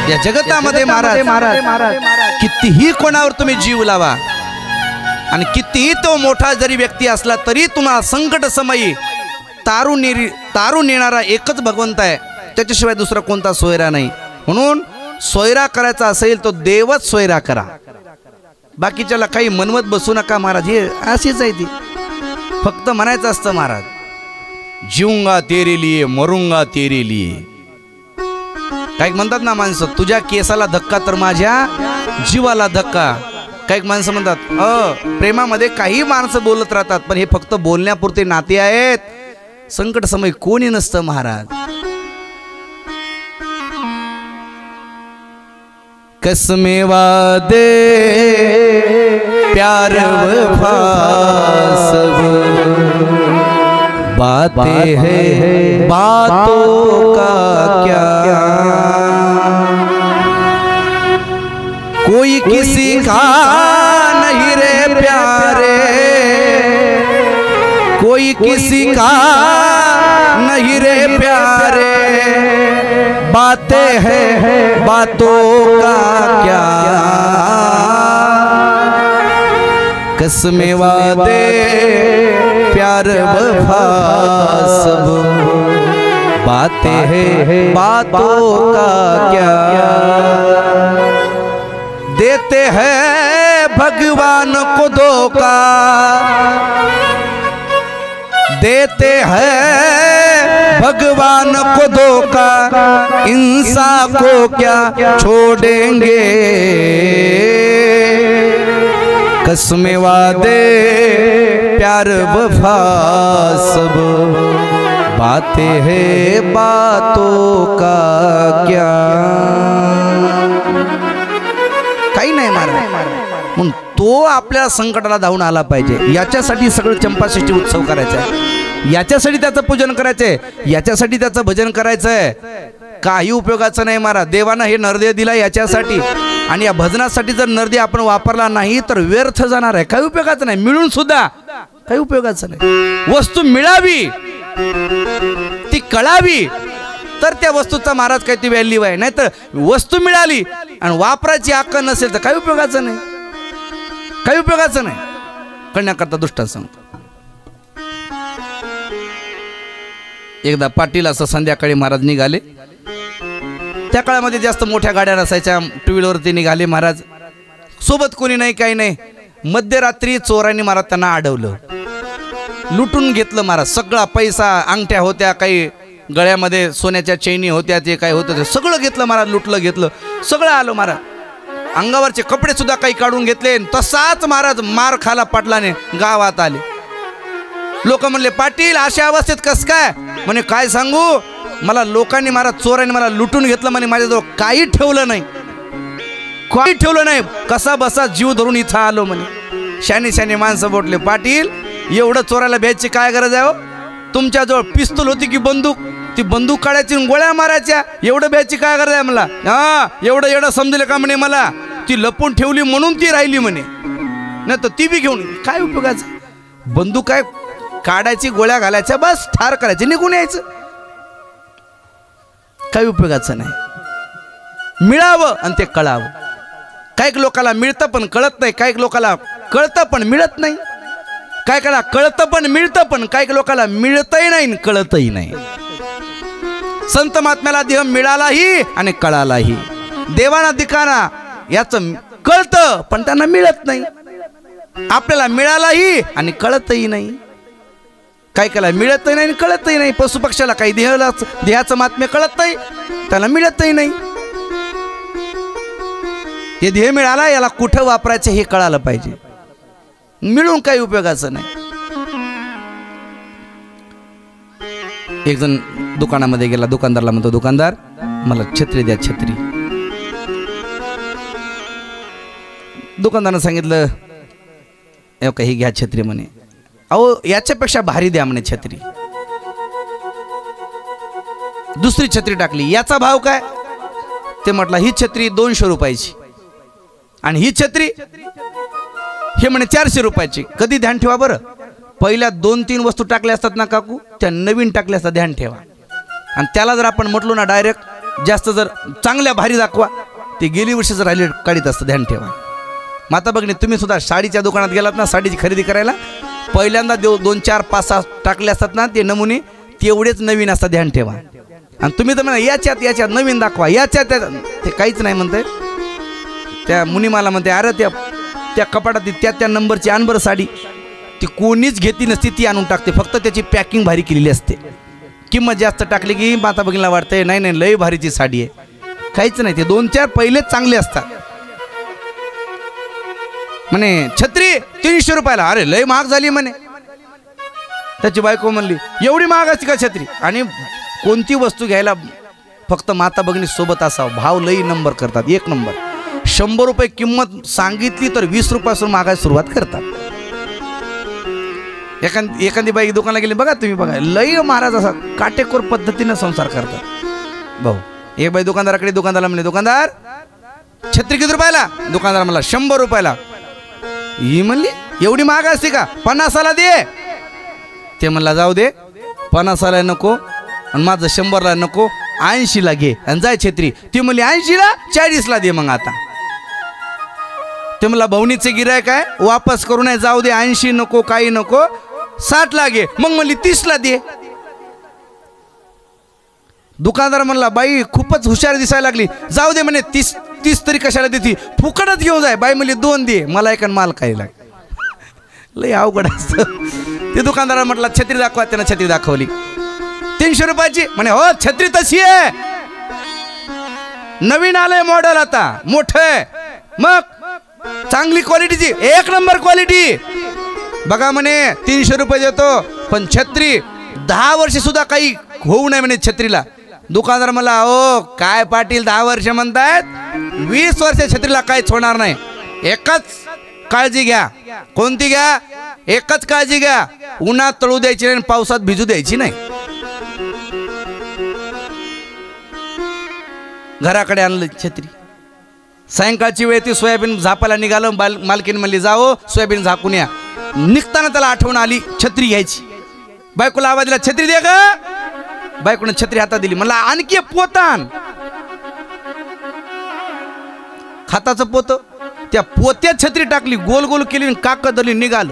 [SPEAKER 3] या जगतामध्ये महाराज कितीही कोणावर तुम्ही जीव लावा आणि कितीही तो मोठा जरी व्यक्ती असला तरी तुम्हाला संकट समयी तारून नेणारा एकच भगवंत आहे, त्याच्याशिवाय दुसरा कोणता सोयरा नाही. म्हणून सोयरा करायचा असेल तो देवच सोयरा करा, बाकीच्याला काही मनवत बसू नका महाराज. हे अशीच आहे ती, फक्त म्हणायचं असतं महाराज, जीऊंगा तेरे लिए मरूंगा तेरे लिए. काही म्हणतात ना माणसं, तुझ्या केसाला धक्का तर माझ्या जीवाला धक्का. काही माणसं म्हणतात प्रेमामध्ये काही माणसं बोलत राहतात, पण हे फक्त बोलण्यापुरते नाते आहेत. संकट समय कोणी नसतं महाराज. कसमे वादे प्यार वफा सब बातें हैं बातों का क्या, कोई किसी का नहीं रे प्यारे, कोई किसी का नहीं रे प्यारे, बातें हैं बातों का क्या, कसमें वादे प्यार वफा सब बातें हैं बातों का क्या, देते हैं भगवान को धोखा, देते हैं भगवान को धोखा, इंसान को क्या छोड़ेंगे, कसमें वादे प्यार वफा सब बातें हैं बातों का क्या. काही नाही महाराज, म्हणून तो आपल्या संकटाला धावून आला पाहिजे. याच्यासाठी सगळं चंपाषष्ठी उत्सव करायचा आहे, याच्यासाठी त्याचं पूजन करायचंय, याच्यासाठी त्याचं भजन करायचंय. काही उपयोगाचं नाही महाराज. देवानं हे नरदेह दिला याच्यासाठी, आणि या भजनासाठी जर नरदेह आपण वापरला नाही तर व्यर्थ जाणार आहे. काही उपयोगाचं नाही. मिळून सुद्धा काही उपयोगाचं नाही. वस्तू मिळावी, ती कळावी, तर त्या वस्तूचा महाराज काही ती व्हॅल्यू आहे. नाही तर वस्तू मिळाली आणि वापरायची अक्कल नसेल तर काही उपयोगाचं नाही, काही उपयोगाचं नाही. करण्याकरता दृष्टांत सांगतो. एकदा पाटील असं संध्याकाळी महाराज निघाले. त्या काळामध्ये जास्त मोठ्या गाड्या नसायच्या, टू व्हीलरवरती निघाले महाराज. सोबत कोणी नाही, काही नाही. मध्यरात्री चोरांनी महाराज त्यांना अडवलं, लुटून घेतलं महाराज. सगळा पैसा, अंगठ्या होत्या, काही गळ्यामध्ये सोन्याच्या चैनी होत्या, ते काय होतं ते सगळं घेतलं महाराज. लुटलं घेतलं सगळं. आलं महाराज. अंगावरचे कपडे सुद्धा काही काढून घेतले. तसाच महाराज मार खाला पाटलाने. गावात आले. लोक म्हणले, पाटील अशा अवस्थेत कस काय? म्हणे काय सांगू, मला लोकांनी महाराज, चोरांनी मला लुटून घेतलं म्हणे. माझ्याजवळ काही ठेवलं नाही, काही ठेवलं नाही. कसा बसा जीव धरून इथं आलो म्हणे. शानी शानी माणसं बोटले, पाटील एवढं चोराला भ्यायची काय गरज आहे हो? तुमच्याजवळ पिस्तूल होती की बंदूक? ती बंदूक काढायची गोळ्या मारायच्या, एवढं भ्यायची काय गरज आहे मला? एवढं एवढं समजलं का म्हणे मला? ती लपून ठेवली म्हणून ती राहिली म्हणे, नाही तर ती बी घेऊन काय उपयोगाचं? बंदूक काय काढायची, गोळ्या घालायच्या, बस ठार करायचे, निघून यायचं. काही उपयोगाचं नाही. मिळावं आणि ते कळावं. काही लोकांना मिळतं पण कळत नाही, काही लोकांना कळतं पण मिळत नाही, काही काला कळतं पण मिळतं, पण काही लोकांना मिळतही नाही कळतही नाही. संत महात्म्याला देह मिळालाही आणि कळालाही. देवाना दिखाना याचं कळतं पण त्यांना मिळत नाही. आपल्याला मिळालाही आणि कळतही नाही. काही काला मिळतही नाही कळतही नाही. पशु पक्षाला काही देहाचं महात्म्य कळत नाही, त्याला मिळतही नाही. हे देह मिळाला, याला कुठं वापरायचं हे कळालं पाहिजे. मिळून काही उपयोगाचं नाही. एक जण दुकानामध्ये गेला. दुकानदारला म्हणतो, दुकानदार मला छत्री द्या, छत्री. दुकानदारानं सांगितलं, काही घ्या छत्री म्हणे. अहो याच्यापेक्षा भारी द्या म्हणे छत्री. दुसरी छत्री टाकली. याचा भाव काय? ते म्हटलं ही छत्री 200 रुपयाची आणि ही छत्री हे म्हणे 400 रुपयाची. कधी ध्यान ठेवा बरं, पहिल्या 2-3 वस्तू टाकल्या असतात ना काकू, त्या नवीन टाकल्या असतात, ध्यान ठेवा. आणि त्याला जर आपण म्हटलो ना डायरेक्ट जास्त जर चांगल्या भारी दाखवा, ते गेली वर्षी जर राहिले काढीत असतं, ध्यान ठेवा. माता भगिनी तुम्ही सुद्धा साडीच्या दुकानात गेलात ना साडीची खरेदी करायला, पहिल्यांदा 2, 4, 5, 6 टाकले असतात ना ते नमुने, तेवढेच नवीन असतात, ध्यान ठेवा.
[SPEAKER 1] आणि तुम्ही तर म्हणा याच्यात नवीन दाखवा, याच्यात ते काहीच नाही म्हणते. त्या मुनी मला म्हणते अरे त्या कपाटात त्या नंबरची आण बरं साडी. ती कोणीच घेतली नसती, ती आणून टाकते. फक्त त्याची पॅकिंग भारी केलेली असते. किंमत जास्त टाकली की माता भगिनीला वाटते नाही लय भारीची साडी आहे. काहीच नाही, ते 2-4 पहिलेच चांगले असतात. म्हणे छत्री 300 रुपयाला. अरे लय महाग झाली म्हणे. त्याची बायको म्हणली एवढी महाग असते का छत्री? आणि कोणती वस्तू घ्यायला फक्त माता भगिनी सोबत असावं, भाव लई नंबर करतात, 1 नंबर. 100 रुपये किंमत सांगितली तर 20 रुपयापासून मागायला सुरुवात करतात. एखादी बाई दुकानाला गेली बघा तुम्ही, बघा लई महाराज असा काटेकोर पद्धतीने संसार करतात. भाऊ एक बाई दुकानदाराला म्हणले दुकानदार छत्री किती रुपयाला? दुकानदार म्हणला 100 रुपयाला. ही म्हणली एवढी महाग असते का? 50ला दे. ते म्हणला जाऊ दे, 50ला नको आणि माझं 100ला नको, 80ला घे आणि जाय छत्री. ती म्हणली 80ला 40ला दे. मग आता ते म्हणला भाऊनीचे गिरायक आहे, वापस करू नये, जाऊ दे 80 नको काही नको, 60ला घे. मग म्हणली 30ला दे. दुकानदार म्हणला बाई खूपच हुशार दिसायला लागली, जाऊ दे म्हणे 30 तरी कशाला देती, फुकटच घेऊन जाय. बाई म्हणली 2 दे, मला एक माल काय लाग. लय अवघड असतं. ते दुकानदाराला म्हटलं छत्री दाखवा. त्यानं छत्री दाखवली 300 रुपयाची. म्हणे हो छत्री तशी आहे, नवीन आलंय मॉडेल आता, मोठं आहे, मग चांगली क्वालिटीची, 1 नंबर क्वालिटी. बघा म्हणे 300 रुपये देतो, पण छत्री 10 वर्ष सुद्धा काही होऊ नये म्हणे छत्रीला. दुकानदार मला ओ काय पाटील 10 वर्ष म्हणतायत, 20 वर्ष छत्रीला काहीच होणार नाही. एकच काळजी घ्या. कोणती घ्या? एकच काळजी घ्या, उन्हात तळू द्यायची नाही, पावसात भिजू द्यायची नाही. घराकडे आणलं छत्री. सायंकाळची वेळ ती सोयाबीन झापायला निघालं. मालकीन म्हणली जाओ सोयाबीन झाकून या. निघताना त्याला आठवण आली छत्री घ्यायची. बायकोला आवाज दिला छत्री दे ग. बायकोने छत्री हातात दिली. म्हणला आणखी पोतान खाताचं पोत, त्या पोत्यात छत्री टाकली, गोल गोल केली, काकत धरली, निघाल.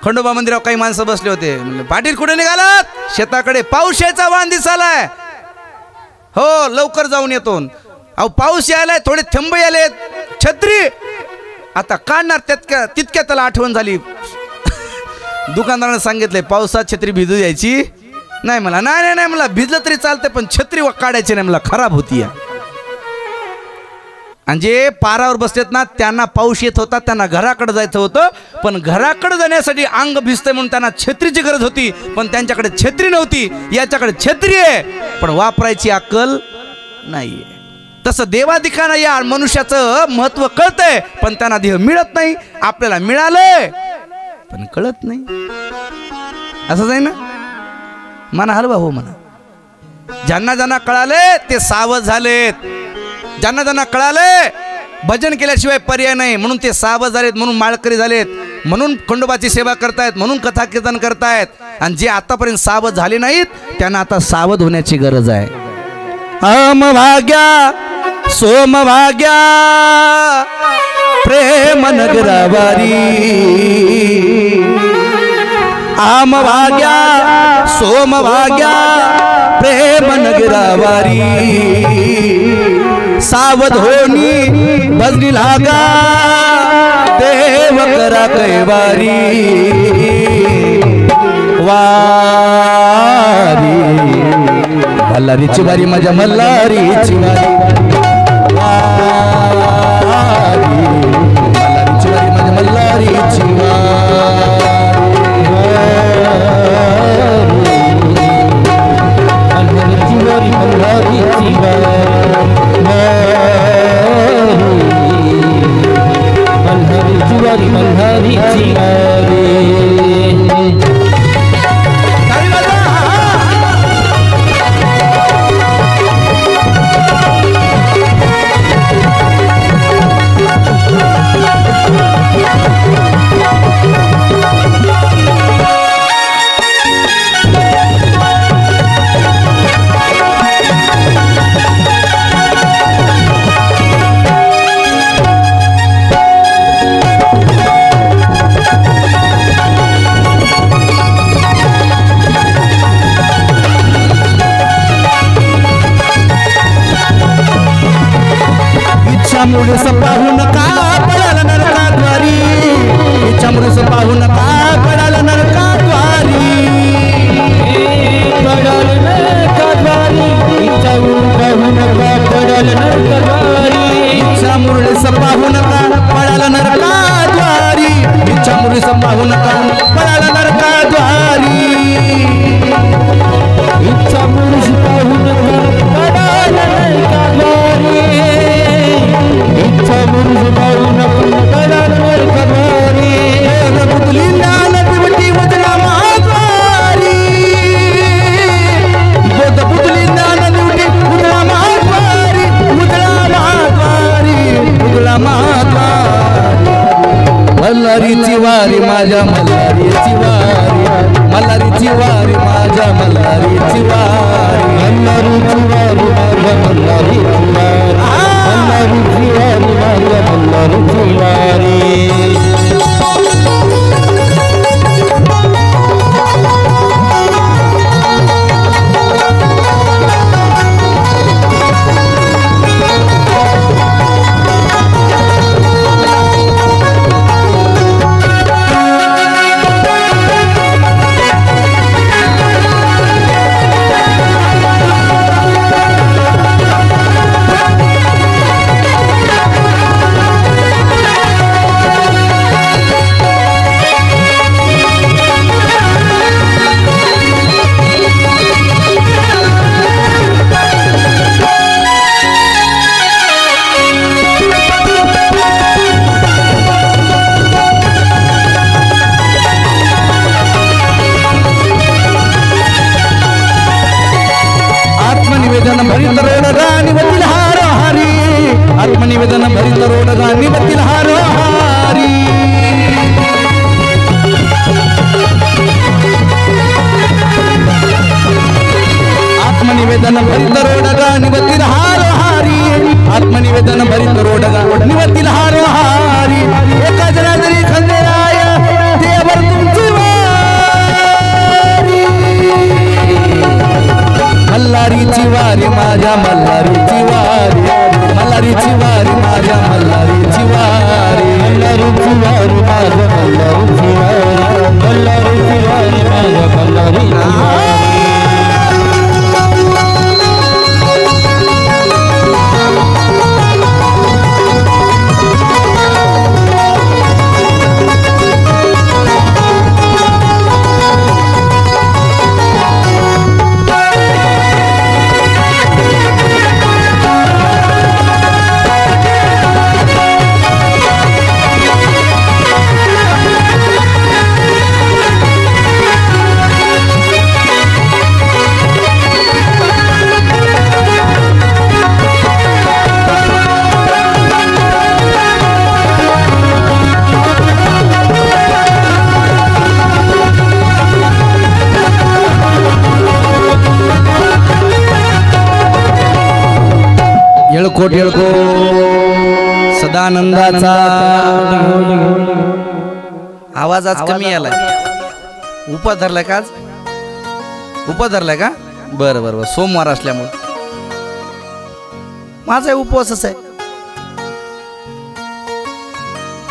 [SPEAKER 1] खंडोबा मंदिरावर काही माणसं बसले होते. म्हणले पाटील कुठे निघालात? शेताकडे. पाऊस यायचा वाण दिसालाय. हो लवकर जाऊन येतो. अहो पाऊस यायलाय, थोडे थंब यायलेत, छत्री आता काढणार. तितक्या त्याला आठवण झाली. दुकानदाराने सांगितलंय पावसात छत्री भिजू द्यायची नाही. मला नाही मला भिजलं तरी चालतंय, पण छत्री काढायची नाही, मला खराब होती. आणि जे पारावर बसलेत ना त्यांना पाऊस येत होता, त्यांना घराकडे जायचं होतं, पण घराकडे जाण्यासाठी अंग भिजतंय म्हणून त्यांना छत्रीची गरज होती, पण त्यांच्याकडे छत्री नव्हती. याच्याकडे छत्री आहे पण वापरायची अक्कल नाहीये. तसं देवादिकांना या मनुष्याचं महत्व कळतंय, पण त्यांना देह मिळत नाही. आपल्याला मिळालंय पण कळत नाही. असंच आहे ना. म्हणा हलवा हो म्हणा. ज्यांना ज्यांना कळाले ते सावध झालेत. ज्यांना ज्यांना कळाले भजन केल्याशिवाय पर्याय नाही म्हणून ते सावध झालेत, म्हणून माळकरी झालेत, म्हणून खंडोबाची सेवा करतायत, म्हणून कथा कीर्तन करतायत. आणि जे आतापर्यंत सावध झाले नाहीत त्यांना आता सावध होण्याची गरज आहे. अम भाग्या सोम भाग्या प्रेम नगरावारी. आम भाग्या सोम भाग्या प्रेम नगरावारी. सावध होनी भजनी लागा देव करा कैवारी. वारी मल्हारीची वारी माझ्या मल्हारीची वारी. वारी मल्हारीची वारी माझ्या मल्हारीची वारी. मल्हारीची वारी मल्हारीची वारी.
[SPEAKER 3] पाहू नका पळाला नरकाद्वारी
[SPEAKER 2] इच्छा पुरुष पाहू नका पडाला नरकाद्वारी इच्छा पुरुष पाहू नका पडाला नरकाद्वारी
[SPEAKER 3] बुदली ज्ञान दिवटी वदना महाद्वारी बोध बुदली ज्ञान दिवटी उदला महाद्वारी उदला महाद्वारी मल्हारीची वारी माझ्या मल्हारीची वारी मल्हारीची वारी माझ्या मल्हारीची वारी
[SPEAKER 2] मल्हारीची वारी माझ्या मल्हारीची वारी मल्हारीची वारी माझ्या मल्हारीची वारी
[SPEAKER 3] आत्मनिवेदन भरित रोडगा निवतील हार हारी आत्मनिवेदन भरित रोडगा निवतील हार हारी आत्मनिवेदन भरित रोडगा निवतील हार हारी एका जनादरी खंडेराय देवर तुमची वारी मल्हारीची वारी माझ्या मल्हारीची वारी मल्हारीची वारी माझ्या मल्हारीची वारी
[SPEAKER 2] मल्हारीची वारी माझ्या मल्हारीची वारी मल्हारीची वारी माझ्या मल्हारीची वारी
[SPEAKER 3] येळकोट येळको सदानंदाचा आवाज आज कमी आलाय उपा धरलाय का आज उपा धरलाय का बरं बरं सोमवार असल्यामुळे माझा उपवासच आहे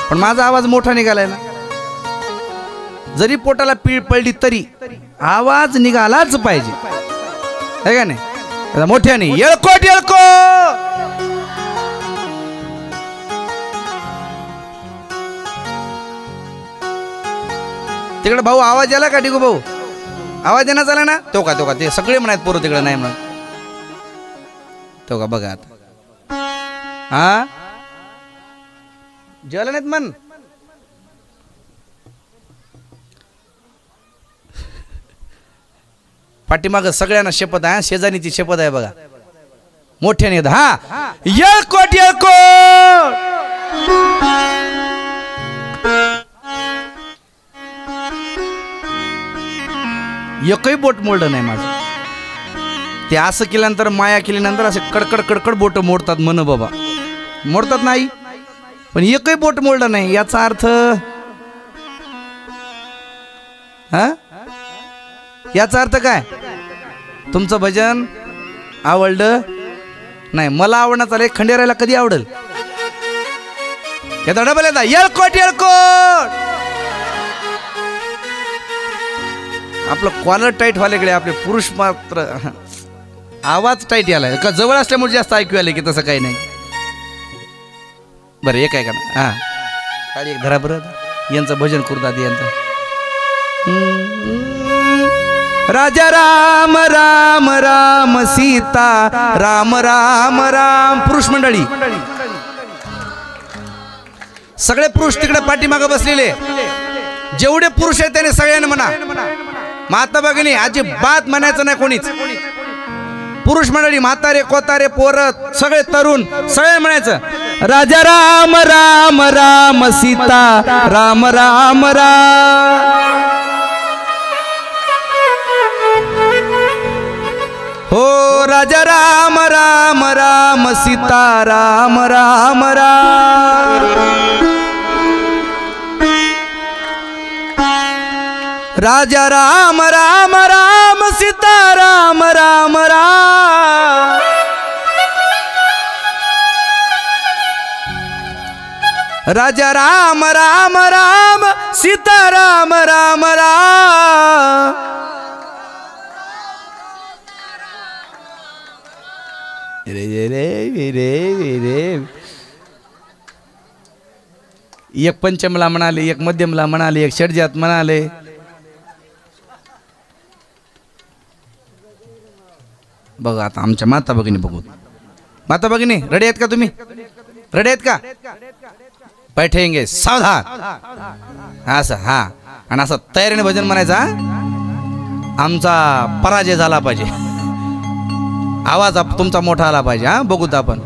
[SPEAKER 3] पण माझा आवाज मोठा निघालाय ना जरी पोटाला पीळ पडली तरी आवाज निघालाच पाहिजे है का नाही मोठ्याने येळकोट येळको तिकडे भाऊ आवाज आला का डिगू भाऊ आवाज येणार झाला ना तो का ते सगळे म्हणायत पोरं तिकडे नाही म्हणत तो का बघा आता हा जेवला नाहीत मन पाठीमाग सगळ्यांना शपथ आहे शेजारीची शपथ आहे बघा मोठ्याने हा येळकोट येळकोट एकही बोट मोडलं नाही माझं ते असं केल्यानंतर माया केल्यानंतर असे कडकड कडकड बोट मोडतात म्हण बाबा मोडतात नाही पण एकही बोट मोडलं नाही याचा अर्थ हा याचा अर्थ काय तुमचं भजन आवडलं नाही मला आवडणार चालेल खंडेरायला कधी आवडेल याचा डबल येतात येळकोट येळकोट आपलं कॉलर टाईट व्हायला आपले पुरुष मात्र आवाज टाईट यायला का जवळ असल्यामुळे जास्त ऐकू आले की तसं काही नाही बरं एक आहे का ना हा काळी एक धरा बरं यांचं भजन करू दादी यांचं. राजा राम राम राम सीता राम राम राम. पुरुष मंडळी सगळे पुरुष तिकडे पाठीमागे बसलेले, जेवढे पुरुष आहेत त्याने सगळ्यांनी म्हणा. माता भगिनी अजिबात म्हणायचं नाही कोणीच. पुरुष मंडळी म्हातारे कोतारे पोरत सगळे तरुण सगळे म्हणायचं राजा राम राम राम सीता राम राम राम. हो राजा राम राम राम सीता राम राम राम. राजा राम राम राम सीता राम राम राम. राजा राम राम राम सीता राम राम राम. रे रे रे रे. एक पंचमला म्हणाले, एक मध्यमला म्हणाले, एक षडजात म्हणाले. बघा आता आमच्या माता भगिनी बघू. माता भगिनी रेडी आहेत का तुम्ही? रेडी आहेत का? बैठेंगे सावधान असं. हा आणि असं तयारीने भजन म्हणायचा. आमचा पराजय झाला पाहिजे, आवाज तुमचा मोठा आला पाहिजे. हा बघूत आपण.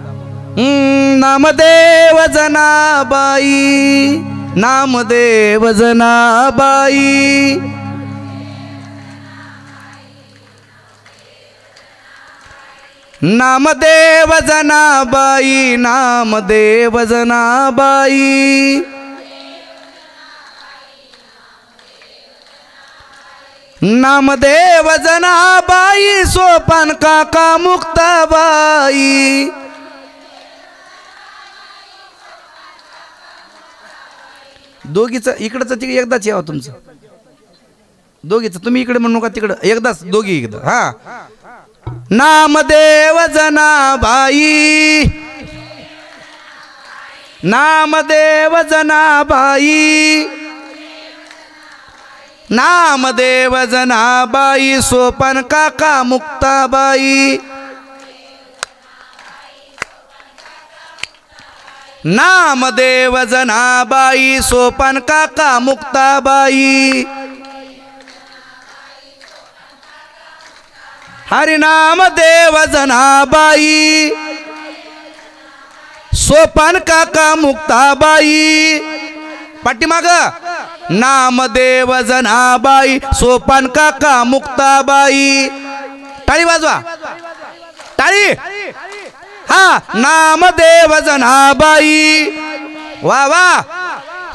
[SPEAKER 3] नामदेव जनाबाई नामदेव जनाबाई. नामदेव जनाबाई नामदेव जनाबाई. नामदेव जनाबाई सोपान काका मुक्ताबाई. दोघीचं इकडचं तिकडे एकदाच यावं तुमचं. दोघीचं तुम्ही इकडे म्हणू का तिकडं एकदाच दोघी एकदा. हा नामदेव जनाबाई नामदेव जनाबाई. नामदेव जनाबाई सोपान काका मुक्ताबाई. नामदेव जनाबाई सोपान काका मुक्ताबाई. हरिनाम देव जनाबाई सोपान काका मुक्ताबाई. पाठीमाग नामदेव जनाबाई सोपान काका मुक्ताबाई. टाळी वाजवा टाळी. हा नामदेव जनाबाई. वा वा.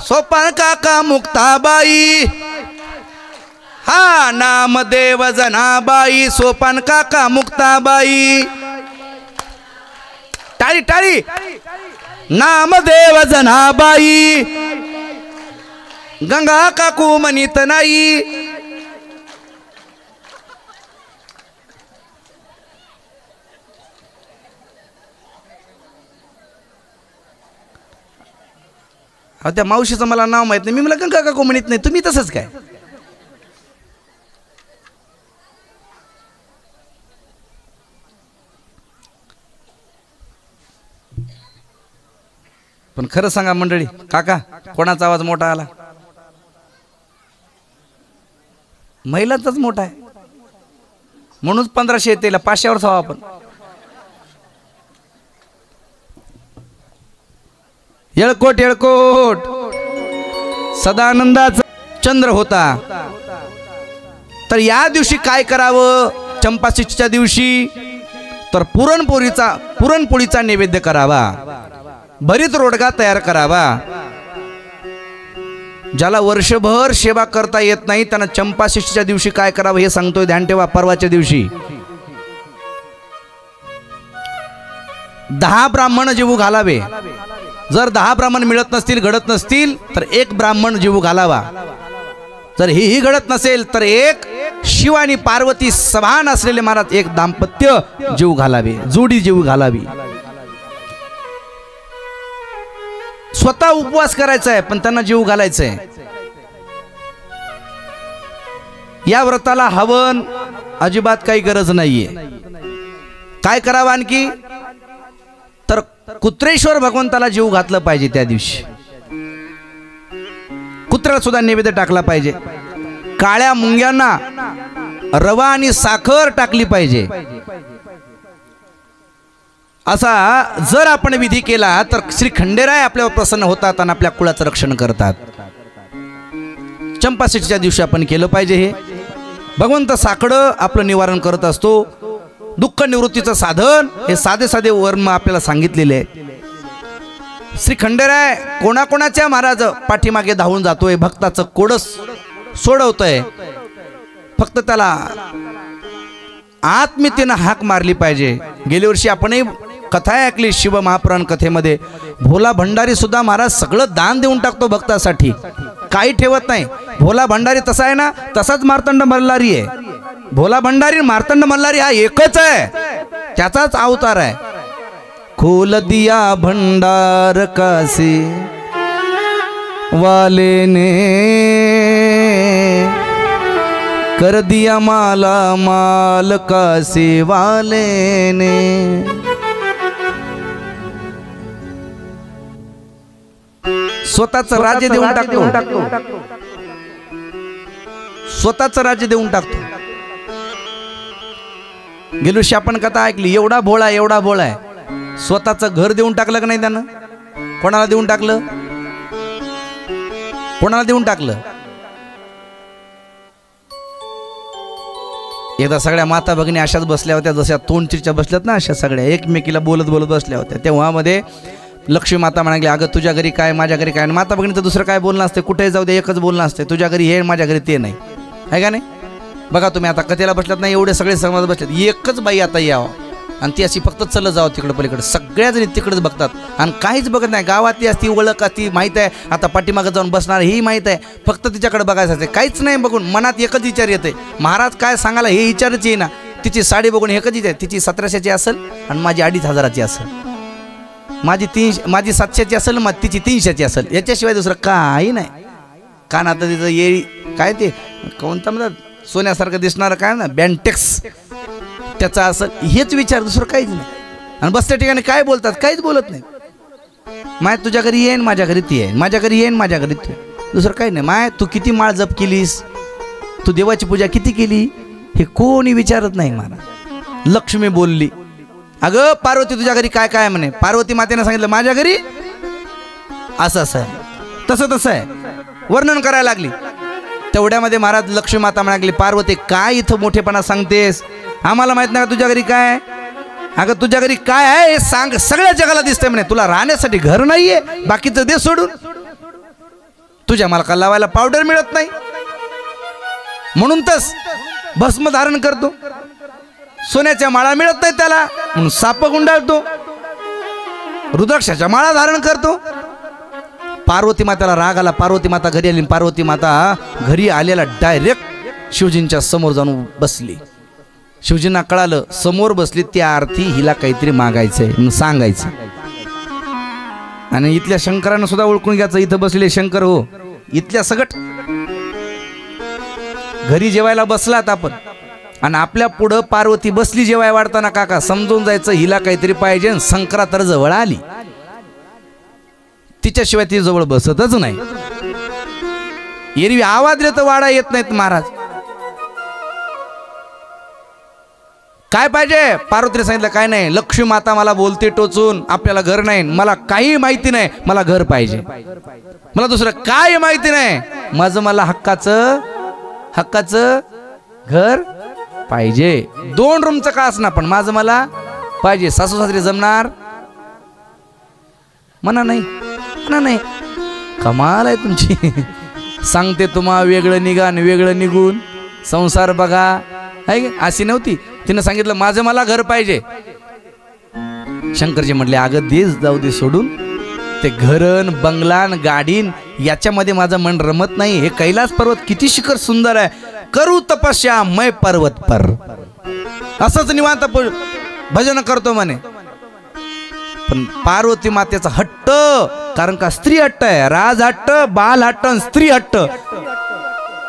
[SPEAKER 3] सोपान काका मुक्ताबाई. हा नामदेव जनाबाई सोपान काका मुक्ताबाई. टाळी टाळी. नामदेव जनाबाई. गंगा काकू म्हणीत नाही. त्या मावशीचं मला नाव माहित नाही, मी मला गंगा काकू म्हणत नाही. तुम्ही तसंच काय? पण खरं सांगा मंडळी, काका कोणाचा आवाज मोठा आला? महिलांचाच मोठा आहे. म्हणूनच 1500 येते, 500वर जाऊ आपण. येळकोट येळकोट सदानंदाचा चंद्र होता. तर या दिवशी काय करावं? चंपाषष्ठीच्या दिवशी तर पुरणपोळीचा नैवेद्य करावा, भरीत रोडगा तयार करावा. ज्याला वर्षभर सेवा करता येत नाही त्यांना चंपाषष्ठीच्या दिवशी काय करावं हे सांगतोय, ध्यान ठेवा. परवाच्या दिवशी 10 ब्राह्मण जेवू घालावे. जर 10 ब्राह्मण मिळत नसतील, घडत नसतील, तर 1 ब्राह्मण जेवू घालावा. जर ही घडत नसेल तर 1 शिव आणि पार्वती समान असलेले महाराज 1 दाम्पत्य जेवू घालावे, जोडी जेवू घालावी. स्वतः उपवास करायचा आहे पण त्यांना जेवू घालायचं आहे.
[SPEAKER 1] या व्रताला हवन अजिबात काही गरज नाहीये. काय करावं आणखी तर कुत्रेश्वर भगवंताला जीव घातलं पाहिजे. त्या दिवशी कुत्र्याला सुद्धा नैवेद्य टाकला पाहिजे. काळ्या मुंग्यांना रवा आणि साखर टाकली पाहिजे. असा जर आपण विधी केला तर श्री खंडेराय आपल्यावर प्रसन्न होतात आणि आपल्या कुळाचं रक्षण करतात. चंपाषष्ठीच्या दिवशी आपण केलं पाहिजे. हे भगवंत साकडं आपलं निवारण करत असतो. दुःख निवृत्तीचं साधन हे साधे साधे वर्म आपल्याला सांगितलेले आहे. श्री खंडेराय कोणाकोणाच्या महाराज पाठीमागे धावून जातोय, भक्ताचं कोडस सोडवतोय. फक्त त्याला आत्मीयतेनं हाक मारली पाहिजे. गेल्या वर्षी आपणही कथा ऐकली शिव महापुराण कथेमध्ये. भोला भंडारी सुद्धा महाराज सगळं दान देऊन टाकतो भक्तासाठी, काही ठेवत नाही. भोला भंडारी तसा आहे ना, तसाच मार्तंड मल्हारी आहे. भोला भंडारी मार्तंड मल्हारी हा एकच आहे, त्याचाच अवतार आहे. खोल दिया भंडार कासे वाले ने, कर दिया माला माल कासे वाले ने. स्वतःचं राज्य देऊन टाकतो, स्वतःचं राज्य देऊन टाकतो. गेलो वर्षी आपण कथा ऐकली. एवढा भोळा एवढा भोळा आहे, स्वतःचं घर देऊन टाकलं का नाही त्यानं? कोणाला देऊन टाकलं? कोणाला देऊन टाकलं? एकदा सगळ्या माता भगिनी अशाच बसल्या होत्या, जशा तोंडचिरच्या बसल्यात ना, अशा सगळ्या एकमेकीला बोलत बोलत बसल्या होत्या. तेव्हा मध्ये लक्ष्मी माता म्हणाली, अगं तुझ्या घरी काय, माझ्या घरी काय. माता भगिनीचं दुसरं काय बोलणं असते, कुठे जाऊ दे एकच बोलणं असते, तुझ्या घरी हे माझ्या घरी ते नाही, आहे का नाही? बघा तुम्ही आता कथेला बसल्यात नाही, एवढे सगळे समाज बसलेत, एकच बाई आता यावं आणि ती अशी फक्त चल जावं तिकडं पलीकडे. सगळ्या जणी तिकडेच बघतात आणि काहीच बघत नाही. गावातली असती ओळख असती, माहीत आहे आता पाठीमागं जाऊन बसणार ही माहीत आहे, फक्त तिच्याकडे बघायचं असते. काहीच नाही बघून मनात एकच विचार येते, महाराज काय सांगायला हे विचारच येईना. तिची साडी बघून एकच विचार, तिची 1700ची असेल आणि माझी 2500ची असेल, माझी 700ची असेल, मग तिची 300ची असेल, याच्याशिवाय दुसरं काही नाही. कानात तिचं येळी काय ते कोणतं म्हणतात सोन्यासारखं दिसणारं काय ना बँटेक्स त्याचा असेल, हेच विचार, दुसरं काहीच नाही. आणि बसत्या ठिकाणी काय बोलतात, काहीच बोलत नाही. माय तुझ्या घरी येईन, माझ्या घरी ती येईन, माझ्या घरी येईन, माझ्या घरी ती, दुसरं काही नाही. माय तू किती माळ जप केलीस, तू देवाची पूजा किती केली, हे कोणी विचारत नाही. मला लक्ष्मी बोलली, अगं पार्वती तुझ्या घरी काय काय म्हणे. पार्वती मातेने सांगितलं माझ्या घरी असं असं आहे, तसं तसं आहे, वर्णन करायला लागली. तेवढ्यामध्ये महाराज लक्ष्मी माता म्हणाली, पार्वती काय इथं मोठेपणा सांगतेस, आम्हाला माहित नाही का तुझ्या घरी काय आहे. अगं तुझ्या घरी काय आहे हे सांग, सगळ्या जगाला दिसतंय म्हणे. तुला राहण्यासाठी घर नाहीये, बाकीचं दे सोडून. तुझ्या मालकाला लावायला पावडर मिळत नाही म्हणून तस भस्म धारण करतो, सोन्याच्या माळा मिळत नाही त्याला म्हणून साप गुंडाळतो, रुद्राक्षाच्या माळा धारण करतो. पार्वती माताला राग आला. पार्वती माता घरी आली. पार्वती माता घरी आलेला डायरेक्ट शिवजींच्या समोर जाऊन बसली. शिवजींना कळालं समोर बसली त्या अर्थी हिला काहीतरी मागायचंय म्हणून सांगायचं. आणि इथल्या शंकरांना सुद्धा ओळखून घ्यायचं, इथं बसले शंकर हो, इथल्या सगट घरी जेवायला बसलात आपण आणि आपल्या पुढं पार्वती बसली जेवाय वाढताना, काका समजून जायचं हिला काहीतरी पाहिजे. शंकरा तर जवळ आली, तिच्याशिवाय ती जवळ बसतच नाही. एरवी आवाज देत वाडा येत नाहीत महाराज. काय पाहिजे पार्वतीने सांगितलं, काय नाही, लक्ष्मी माता मला बोलते टोचून आपल्याला घर नाही, मला काही माहिती नाही, मला घर पाहिजे, मला दुसरं काय माहिती नाही, माझं मला हक्काचं घर पाहिजे. 2 रूमचं का असणार पण माझं मला पाहिजे. सासू सासरे जमणार म्हणा नाही, म्हणा नाही. कमाल आहे तुमची. सांगते तुम्हा वेगळं निघा आणि वेगळं निघून संसार बघा, आहे अशी नव्हती. तिनं सांगितलं माझं मला घर पाहिजे. शंकरजी म्हटले अगं देश जाऊ दे सोडून, ते घरन बंगलान गाडीन याच्यामध्ये माझं मन रमत नाही. हे कैलास पर्वत किती शिखर सुंदर आहे, करू तपस्या मै पर्वत पर, असंच निवांत भजन करतो म्हणे. पण पार्वती मातेचा हट्ट, कारण का स्त्री हट्ट आहे, राज हट्ट, बाल हट्ट, स्त्री हट्ट.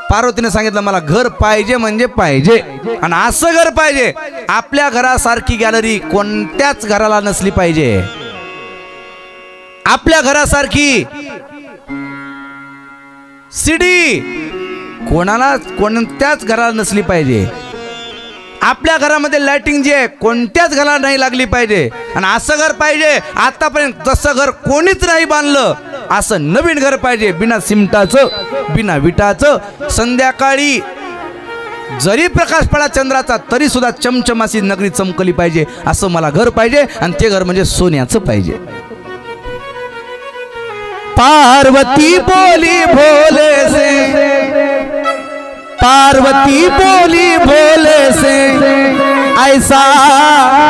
[SPEAKER 1] पार्वतीने सांगितलं मला घर पाहिजे म्हणजे पाहिजे, आणि असं घर पाहिजे आपल्या घरासारखी गॅलरी कोणत्याच घराला नसली पाहिजे, आपल्या घरासारखी सीडी कोणत्याच घराला नसली पाहिजे, आपल्या घरामध्ये लाइटिंग जी आहे कोणत्याच घराला नाही लागली पाहिजे, आणि असं घर पाहिजे आतापर्यंत जसं घर कोणीच नाही बांधलं असं नवीन घर पाहिजे, बिना सिमटाचं बिना विटाचं, संध्याकाळी जरी प्रकाश पडा चंद्राचा तरी सुद्धा चमचमासी नगरी चमकली पाहिजे, असं मला घर पाहिजे, आणि ते घर म्हणजे सोन्याचं पाहिजे. पार्वती बोली भोले से, पार्वती बोली भोले से ऐसा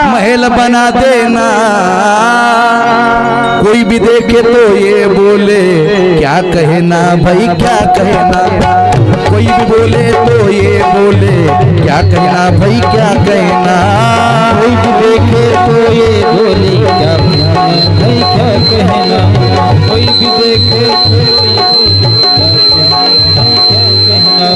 [SPEAKER 1] महल बना देना, कोई भी देखे तो ये बोले क्या कहना भाई क्या कहना, कोई भी बोले तो ये बोले क्या कहना भाई क्या कहना,
[SPEAKER 2] कोई भी देखे तो ये बोले क्या कहना भाई क्या कहना, कोई भी देखे तो ये बोले क्या कहना।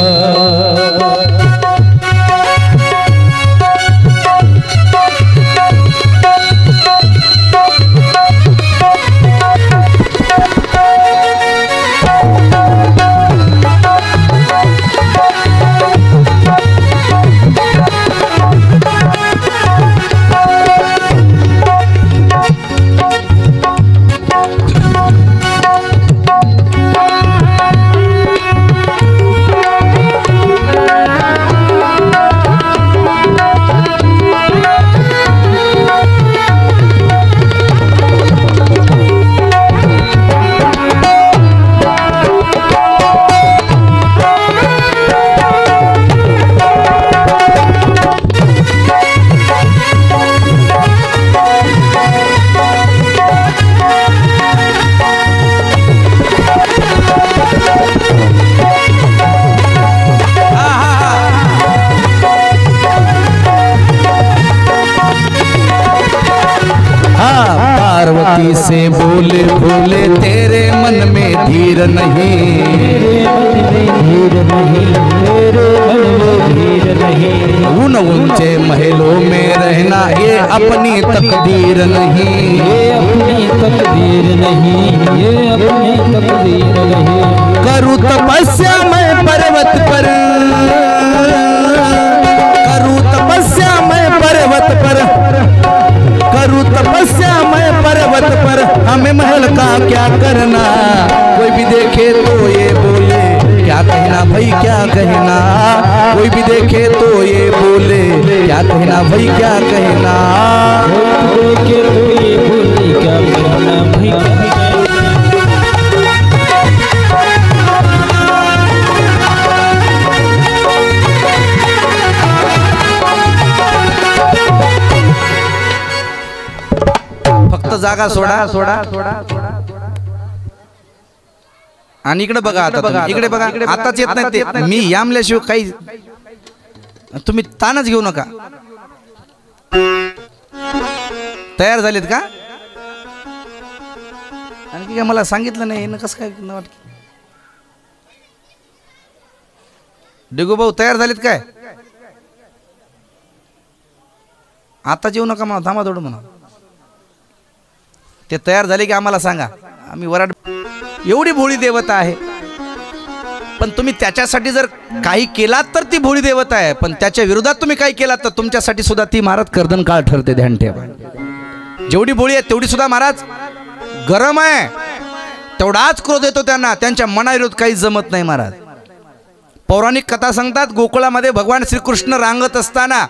[SPEAKER 1] पार्वती से बोले भोले तेरे मन में धीर नहीं,
[SPEAKER 2] धीर नहीं मेरे मन में धीर नहीं,
[SPEAKER 1] उन ऊंचे महलों में रहना ये अपनी तकदीर नहीं,
[SPEAKER 2] ये अपनी तकदीर नहीं, ये अपनी तकदीर नहीं,
[SPEAKER 1] करूँ तपस्या मैं पर्वत पर, करूँ तपस्या मैं पर्वत पर, करूँ तपस्या मैं पर्वत पर, हमें महल का क्या करना, कोई भी देखे तो ये बोले क्या कहना भाई क्या कहना, कोई भी देखे तो ये बोले क्या कहना भाई क्या कहना,
[SPEAKER 2] कोई देखे तो ये बोले क्या कहना भाई क्या कहना।
[SPEAKER 1] फक्त जागा सोडा सोडा सोडा आणि इकडे बघा, आता तुम्ही इकडे बघा, आताच येत नाही ते, मी यामल्याशिवाय काही तुम्ही ताणच घेऊ नका. तयार झालेत का? आणखी काय मला सांगितलं नाही ना, कसं काय वाटत? डिगू भाऊ तयार झालेत काय? आता जेवू नका म्हणा, थांबा थोडं म्हणा. ते तयार झाले की आम्हाला सांगा, आम्ही वराड. एवढी भोळी देवता आहे, पण तुम्ही त्याच्यासाठी जर काही केलात तर ती भोळी देवता आहे, पण त्याच्या विरोधात तुम्ही काही केलात तर तुमच्यासाठी सुद्धा ती महाराज कर्दन काळ ठरते. ध्यान ठेवा, जेवढी भोळी आहे तेवढी सुद्धा महाराज गरम आहे, तेवढाच क्रोध येतो त्यांना, त्यांच्या मनाविरोध काही जमत नाही. महाराज पौराणिक कथा सांगतात, गोकुळामध्ये भगवान श्रीकृष्ण रांगत असताना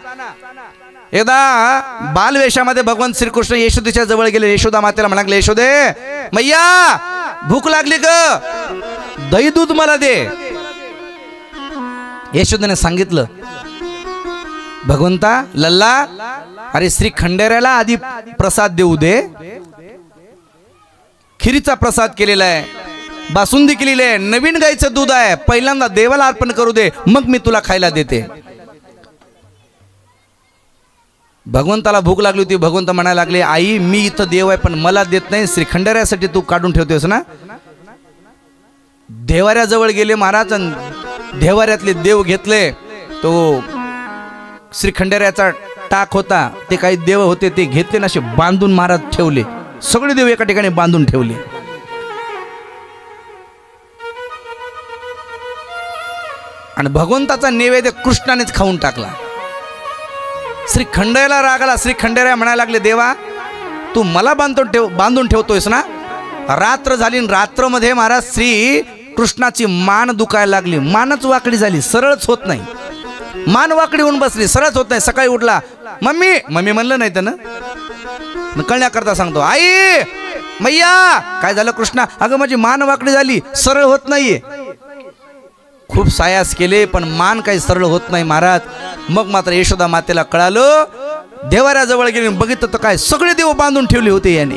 [SPEAKER 1] एकदा बालवेशामध्ये भगवान श्रीकृष्ण यशोदेच्या जवळ गेले. यशोदा मातेला म्हणाले, यशोदे मैया भूक लागली ग, दही दूध मला दे. यशोदेने सांगितलं, भगवंता लल्ला, अरे श्री खंडेराला आधी प्रसाद देऊ दे. खिरीचा प्रसाद केलेला आहे, बासुंदी केलेली आहे, नवीन गाईचं दूध आहे, पहिल्यांदा देवाला अर्पण करू दे, मग मी तुला खायला देते. भगवंताला भूक लागली होती. भगवंत म्हणायला लागले, आई मी इथं देव आहे पण मला देत नाही, श्रीखंडेऱ्यासाठी तू काढून ठेवतोस ना. देवाऱ्याजवळ गेले महाराज, देवाऱ्यातले देव घेतले. तो श्री खंडेरायाचा टाक होता, ते काही देव होते ते घेतले ना असे बांधून महाराज ठेवले. सगळे देव एका ठिकाणी बांधून ठेवले. आणि भगवंताचा नैवेद्य कृष्णानेच खाऊन टाकला. श्री खंडेरायाला राग आला. श्री खंडेराय म्हणायला लागले, देवा तू मला बांधून ठेवतोयस ना. रात्र झाली, रात्रमध्ये महाराज श्री कृष्णाची मान दुखायला लागली. मानच वाकडी झाली, सरळच होत नाही. मान वाकडी होऊन बसली, सरळच होत नाही. सकाळी उठला, मम्मी मम्मी म्हणलं नाही त्यानं, कळण्याकरता सांगतो, आई मैया काय झालं कृष्णा. अगं माझी मान वाकडी झाली, सरळ होत नाहीये. खूप सायास केले पण मान काही सरळ होत नाही महाराज. मग मात्र यशोदा मातेला कळालं. देवाऱ्याजवळ गेले, बघितलं तर काय सगळे देव बांधून ठेवले होते याने.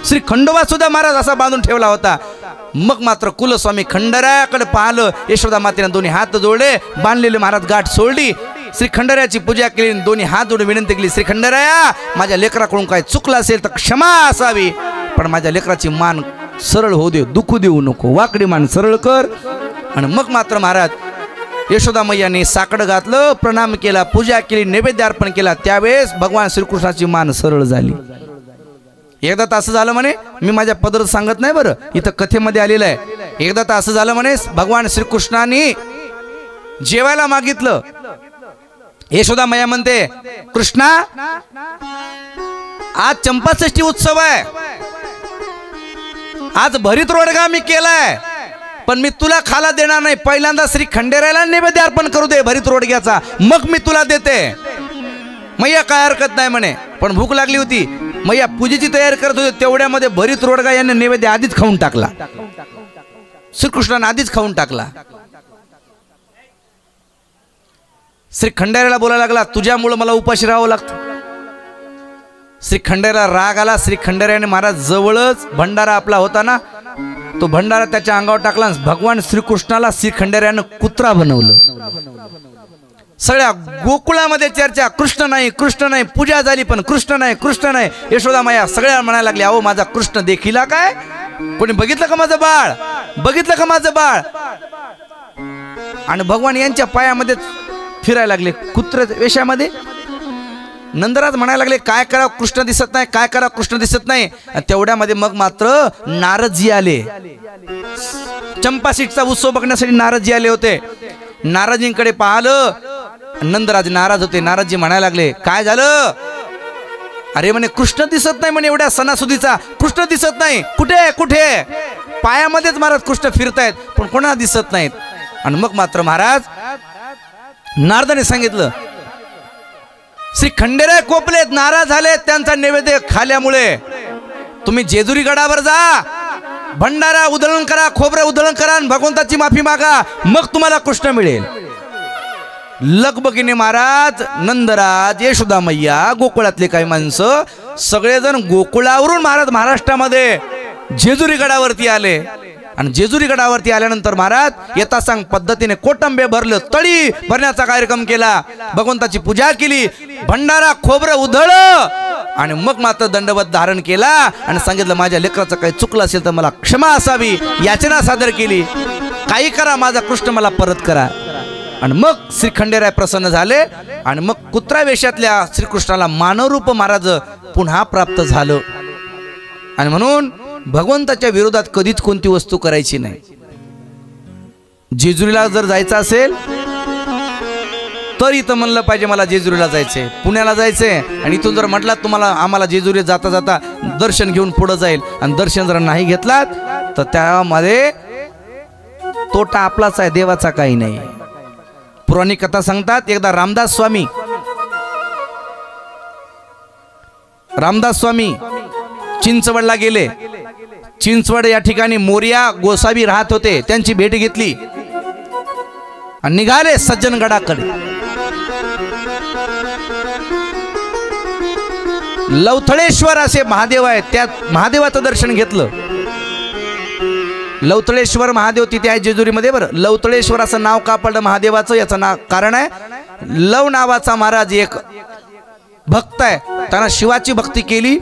[SPEAKER 1] श्री खंडोबा सुद्धा महाराज असा बांधून ठेवला होता. मग मात्र कुलस्वामी खंडेरायाकडे पाहिलं. यशोदा मातेने दोन्ही हात जोडले, बांधलेले महाराज गाठ सोडली. श्री खंडेरायाची पूजा केली, दोन्ही हात जोडून विनंती केली, श्री खंडेराया माझ्या लेकराकडून काय चुकलं असेल तर क्षमा असावी, पण माझ्या लेकराची मान सरळ होऊ दे, दुखू देऊ नको, वाकडी मान सरळ कर. आणि मग मात्र महाराज यशोदा मैयाने साकडं घातलं, प्रणाम केला, पूजा केली, नैवेद्य अर्पण केला. त्यावेळेस भगवान श्रीकृष्णाची मान सरळ झाली. एकदा तर असं झालं म्हणे, मी माझ्या पदरात सांगत नाही बरं, इथं कथेमध्ये आलेलं आहे. एकदा तर असं झालं म्हणे, भगवान श्रीकृष्णाने जेवायला मागितलं. यशोदा मैया म्हणते, कृष्णा आज चंपाषष्ठी उत्सव आहे, आज भरीत रोडगा मी केलाय, पण मी तुला खाला देणार नाही. पहिल्यांदा श्री खंडेरायाला नैवेद्य अर्पण करू दे भरीत रोडग्याचा, मग मी तुला देते. मैया काय हरकत नाही म्हणे, पण भूक लागली होती. मैया पूजेची तयारी करत होती, तेवढ्यामध्ये भरीत रोडगा यांनी नैवेद्य आधीच खाऊन टाकला. श्रीकृष्णाने आधीच खाऊन टाकला. श्री खंडेरायाला बोलायला लागला, तुझ्यामुळे मला उपाशी राहावं लागतं. श्री खंडेरायाला राग आला. श्री खंडेरायाने महाराज जवळच भंडारा आपला होता ना, तो भंडारा त्याच्या अंगावर टाकला. भगवान श्रीकृष्णाला श्री खंडेरायानं कुत्रा बनवलं. सगळ्या गोकुळामध्ये चर्चा, कृष्ण नाही कृष्ण नाही, पूजा झाली पण कृष्ण नाही कृष्ण नाही. यशोदा माया सगळ्या म्हणायला लागली, अहो माझा कृष्ण देखीला काय, कोणी बघितलं का माझं बाळ, बघितलं का माझं बाळ. आणि भगवान यांच्या पायामध्ये फिरायला लागले कुत्र्या वेशामध्ये. नंदराज म्हणायला लागले, काय करा कृष्ण दिसत नाही, काय करा कृष्ण दिसत नाही. तेवढ्यामध्ये मग मात्र नारदजी आले. चंपाषष्ठीचा उत्सव बघण्यासाठी नारदजी आले होते. नारदजींकडे पाहिलं, नंदराज नाराज होते. नारदजी म्हणायला लागले, काय झालं. अरे म्हणे कृष्ण दिसत नाही म्हणे, एवढ्या सणासुदीचा कृष्ण दिसत नाही. कुठे कुठे, पायामध्येच महाराज कृष्ण फिरतायत पण कोणाला दिसत नाहीत. आणि मग मात्र महाराज नारदाने सांगितलं, श्री खंडेराय कोपलेत, नाराज झालेत त्यांचा नैवेद्य खाल्यामुळे. तुम्ही जेजुरी गडावर जा, भंडारा उधळण करा, खोबरं उधळण करा, भगवंताची माफी मागा, मग तुम्हाला कृष्ण मिळेल. लगबगीने महाराज, नंदराज, यशोदा मैया, गोकुळातले काही माणसं सगळेजण गोकुळावरून महाराज महाराष्ट्रामध्ये जेजुरी गडावरती आले. आणि जेजुरी गडावरती आल्यानंतर महाराज येता सांग पद्धतीने कोटंबे भरलं, तळी भरण्याचा कार्यक्रम केला, भगवंताची पूजा केली, भंडारा खोबरं उधळलं. आणि मग मात्र दंडवत धारण केला आणि सांगितलं, माझ्या लेकराचं काही चुकलं असेल तर मला क्षमा असावी, याचना सादर केली. काही करा, माझा कृष्ण मला परत करा. आणि मग श्री खंडेराय प्रसन्न झाले. आणि मग कुत्रा वेशातल्या श्रीकृष्णाला मानवरूप महाराज पुन्हा प्राप्त झालं. आणि म्हणून भगवंताच्या विरोधात कधीच कोणती वस्तू करायची नाही. जेजुरीला जर जायचं असेल तर इथं म्हणलं पाहिजे मला जेजुरीला जायचंय, पुण्याला जायचंय, आणि इथून जर म्हटलात तुम्हाला आम्हाला जेजुरी जाता जाता दर्शन घेऊन पुढे जाईल, आणि दर्शन जर नाही घेतलात तर त्यामध्ये तोटा आपलाच आहे, देवाचा काही नाही. पौराणिक कथा सांगतात, एकदा रामदास स्वामी चिंचवडला गेले. चिंचवड या ठिकाणी मोर्या गोसावी राहत होते, त्यांची भेट घेतली आणि निघाले सज्जनगडाकडे. लवथळेश्वर असे महादेव आहेत, त्या महादेवाचं दर्शन घेतलं. लवथळेश्वर महादेव तिथे आहे जेजुरीमध्ये. बरं, लवथळेश्वर असं नाव का पडलं महादेवाचं, याचं नाव कारण आहे, लव नावाचा महाराज एक भक्त आहे, त्यानं शिवाची भक्ती केली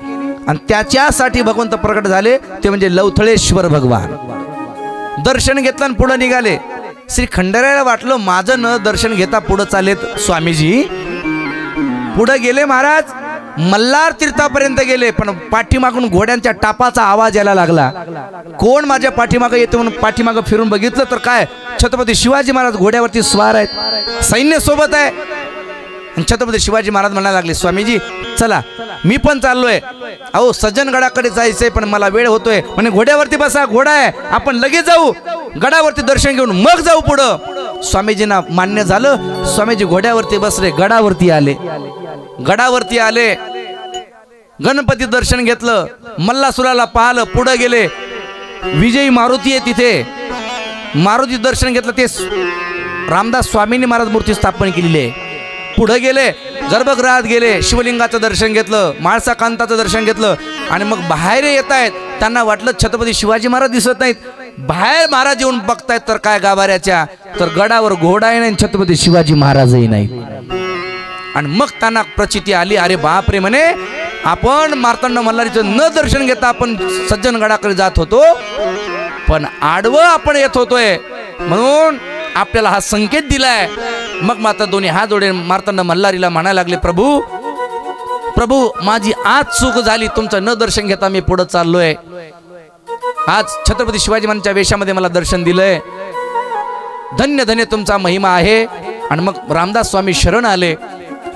[SPEAKER 1] आणि त्याच्यासाठी भगवंत प्रकट झाले, ते म्हणजे लवथळेश्वर भगवान. दर्शन घेतलं आणि पुढे निघाले. श्री खंडेरायाला वाटलं माझं न दर्शन घेता पुढं चालेत स्वामीजी. पुढे गेले महाराज, मल्हार तीर्थापर्यंत गेले, पण पाठीमागून घोड्यांच्या टापाचा आवाज यायला लागला. कोण माझ्या पाठीमागं येते म्हणून पाठीमागं फिरून बघितलं तर काय, छत्रपती शिवाजी महाराज घोड्यावरती स्वार आहेत, सैन्य सोबत आहे. आणि छत्रपती शिवाजी महाराज म्हणायला लागले, स्वामीजी चला मी पण चाललोय. अहो सज्जनगडाकडे जायचंय पण मला वेळ होतोय. म्हणे घोड्यावरती बसा, घोडा आहे, आपण लगेच जाऊ, गडावरती दर्शन घेऊन मग जाऊ पुढं. स्वामीजींना मान्य झालं. स्वामीजी घोड्यावरती बसले, गडावरती आले. गडावरती आले, गणपती दर्शन घेतलं, मल्लासुराला पाहिलं, पुढे गेले. विजयी मारुती आहे तिथे, मारुती दर्शन घेतलं. ते रामदास स्वामींनी महाराज मूर्ती स्थापन केलेली आहे. पुढे गेले, गर्भगृहात गेले, शिवलिंगाचं दर्शन घेतलं, माळसा कांताचं दर्शन घेतलं. आणि मग बाहेर येत आहेत, त्यांना वाटलं छत्रपती शिवाजी महाराज दिसत नाहीत. बाहेर महाराज येऊन बघतायत तर काय गाभाऱ्याच्या, तर गडावर घोडाही नाही, छत्रपती शिवाजी महाराजही नाही. आणि मग त्यांना प्रचिती आली, अरे बापरे म्हणे, आपण मार्तंड मल्हारीचं न दर्शन घेता आपण सज्जनगडाकडे जात होतो, पण आडवं आपण येत होतोय म्हणून आपल्याला हा संकेत दिलाय. मग मात्र दोन्ही हात जोडे मार्तंड मल्हारीला म्हणायला लागले, प्रभू प्रभू माझी आज चूक झाली, तुमचं न दर्शन घेता मी पुढे चाललोय. आज छत्रपती शिवाजी महाराजांच्या वेशामध्ये मला दर्शन दिलंय, धन्य धन्य तुमचा महिमा आहे. आणि मग रामदास स्वामी शरण आले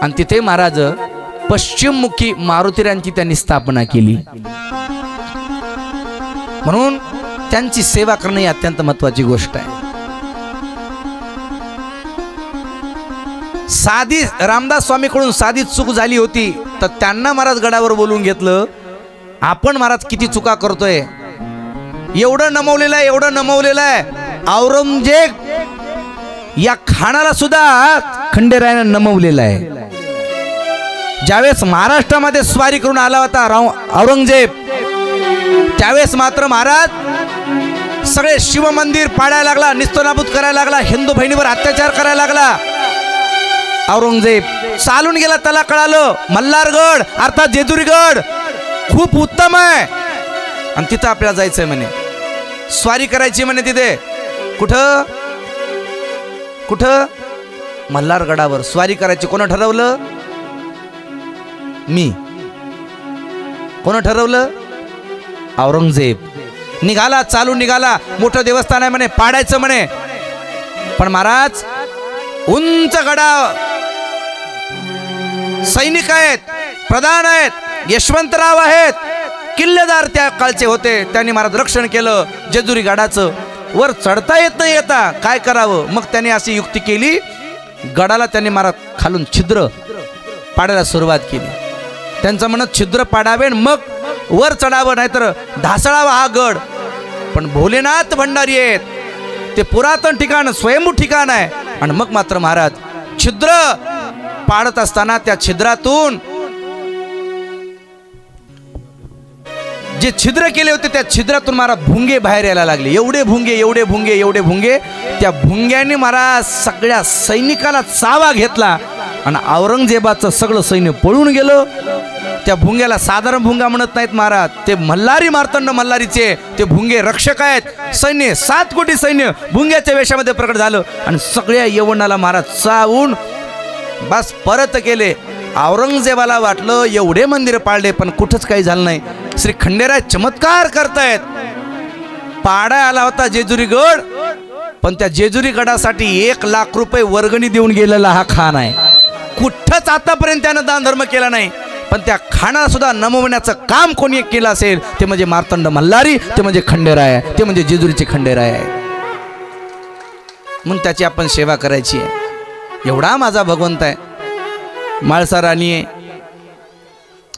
[SPEAKER 1] आणि तिथे महाराज पश्चिममुखी मारुतीरांची त्यांनी स्थापना केली. म्हणून त्यांची सेवा करणे ही अत्यंत महत्वाची गोष्ट आहे. साधी रामदास स्वामीकडून साधी चूक झाली होती तर त्यांना महाराज गडावर बोलवून घेतलं. आपण महाराज किती चुका करतोय, एवढं नमवलेलं आहे, एवढं नमवलेलं आहे. औरंगजेब या खानाला सुद्धा खंडेरायानं नमवलेलं आहे. ज्यावेळेस महाराष्ट्रामध्ये स्वारी करून आला होता औरंगजेब, त्यावेळेस मात्र महाराज सगळे शिव मंदिर पाडायला लागला, निस्तनाबूत करायला लागला, हिंदू बहिणीवर अत्याचार करायला लागला. औरंगजेब चालून गेला, त्याला कळालं मल्हारगड अर्थात जेजुरीगड खूप उत्तम आहे आणि तिथं आपल्याला जायचंय म्हणे, स्वारी करायची म्हणे तिथे. कुठं कुठं मल्हारगडावर स्वारी करायची. कोण ठरवलं? मी. कोण ठरवलं? औरंगजेब. निघाला, चालून निघाला, मोठं देवस्थान आहे म्हणे, पाडायचं म्हणे. पण महाराज उंच गडा, सैनिक आहेत, प्रधान आहेत, यशवंतराव आहेत, किल्लेदार त्या काळचे होते, त्यांनी महाराज रक्षण केलं जेजुरी गडाचं. वर चढता येत नाही, येता काय करावं. मग त्यांनी अशी युक्ती केली, गडाला त्यांनी महाराज खालून छिद्र पाडायला सुरुवात केली. त्यांचं म्हणत छिद्र पाडावे मग वर चढावं, नाहीतर ढासळावा हा गड. पण भोलेनाथ भंडारी आहेत, ते पुरातन ठिकाण, स्वयंभू ठिकाण आहे. आणि मग मात्र महाराज छिद्र पाडत असताना त्या छिद्रातून जे छिद्र केले होते त्या छिद्रातून महाराज भुंगे बाहेर यायला लागले. एवढे भुंगे, एवढे भुंगे, एवढे भुंगे. त्या भुंग्यांनी महाराज सगळ्या सैनिकाला चावा घेतला आणि औरंगजेबाचं सगळं सैन्य पळून गेलं. त्या भुंग्याला साधारण भुंगा म्हणत नाहीत महाराज, ते मल्हारी मार्तंड मल्हारीचे ते भुंगे रक्षक आहेत. सैन्य 7 कोटी सैन्य भुंग्याच्या वेशामध्ये प्रकट झालं आणि सगळ्या यवनाला महाराज चावून बस परत केले. औरंगजेबाला वाटलं एवढे मंदिर पाळले पण कुठंच काही झालं नाही. श्री खंडेराय चमत्कार करतायत. पाडा आला होता जेजुरी गड, पण त्या जेजुरी गडासाठी 1 लाख रुपये वर्गणी देऊन गेलेला हा खान आहे. कुठंच आतापर्यंत त्यानं दान धर्म केला नाही, पण त्या खानाला सुद्धा नमवण्याचं काम कोणी केलं असेल ते म्हणजे मार्तंड मल्हारी, ते म्हणजे खंडेराय, ते म्हणजे जेजुरीचे खंडेराय आहे. म्हणून त्याची आपण सेवा करायची आहे. एवढा माझा भगवंत आहे. माळसा राणी आहे,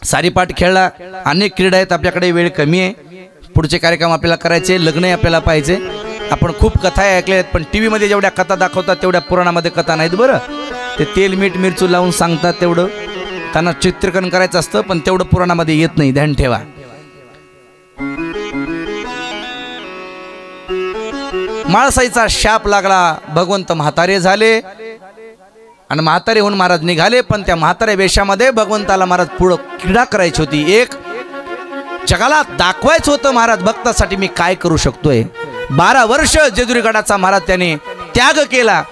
[SPEAKER 1] सारीपाट खेळला, अनेक क्रीडा आहेत. आपल्याकडे वेळ कमी आहे, पुढचे कार्यक्रम आपल्याला करायचे, लग्नही आपल्याला पाहिजे. आपण खूप कथा ऐकल्या आहेत, पण टी व्हीमध्ये जेवढ्या कथा दाखवतात तेवढ्या पुराणामध्ये कथा नाहीत. बरं, ते तेल मीठ मिरचू लावून सांगतात, तेवढं त्यांना चित्रीकरण करायचं असतं, पण तेवढं पुराणामध्ये येत नाही, ध्यान ठेवा. माळसाईचा शाप लागला, भगवंत म्हातारे झाले आणि म्हातारे होऊन महाराज निघाले. पण त्या म्हातारे वेशामध्ये भगवंताला महाराज पुढं क्रीडा करायची होती. एक जगाला दाखवायचं होतं महाराज भक्तासाठी मी काय करू शकतोय. 12 वर्ष जेजुरी गडाचा महाराज त्याने त्याग केला.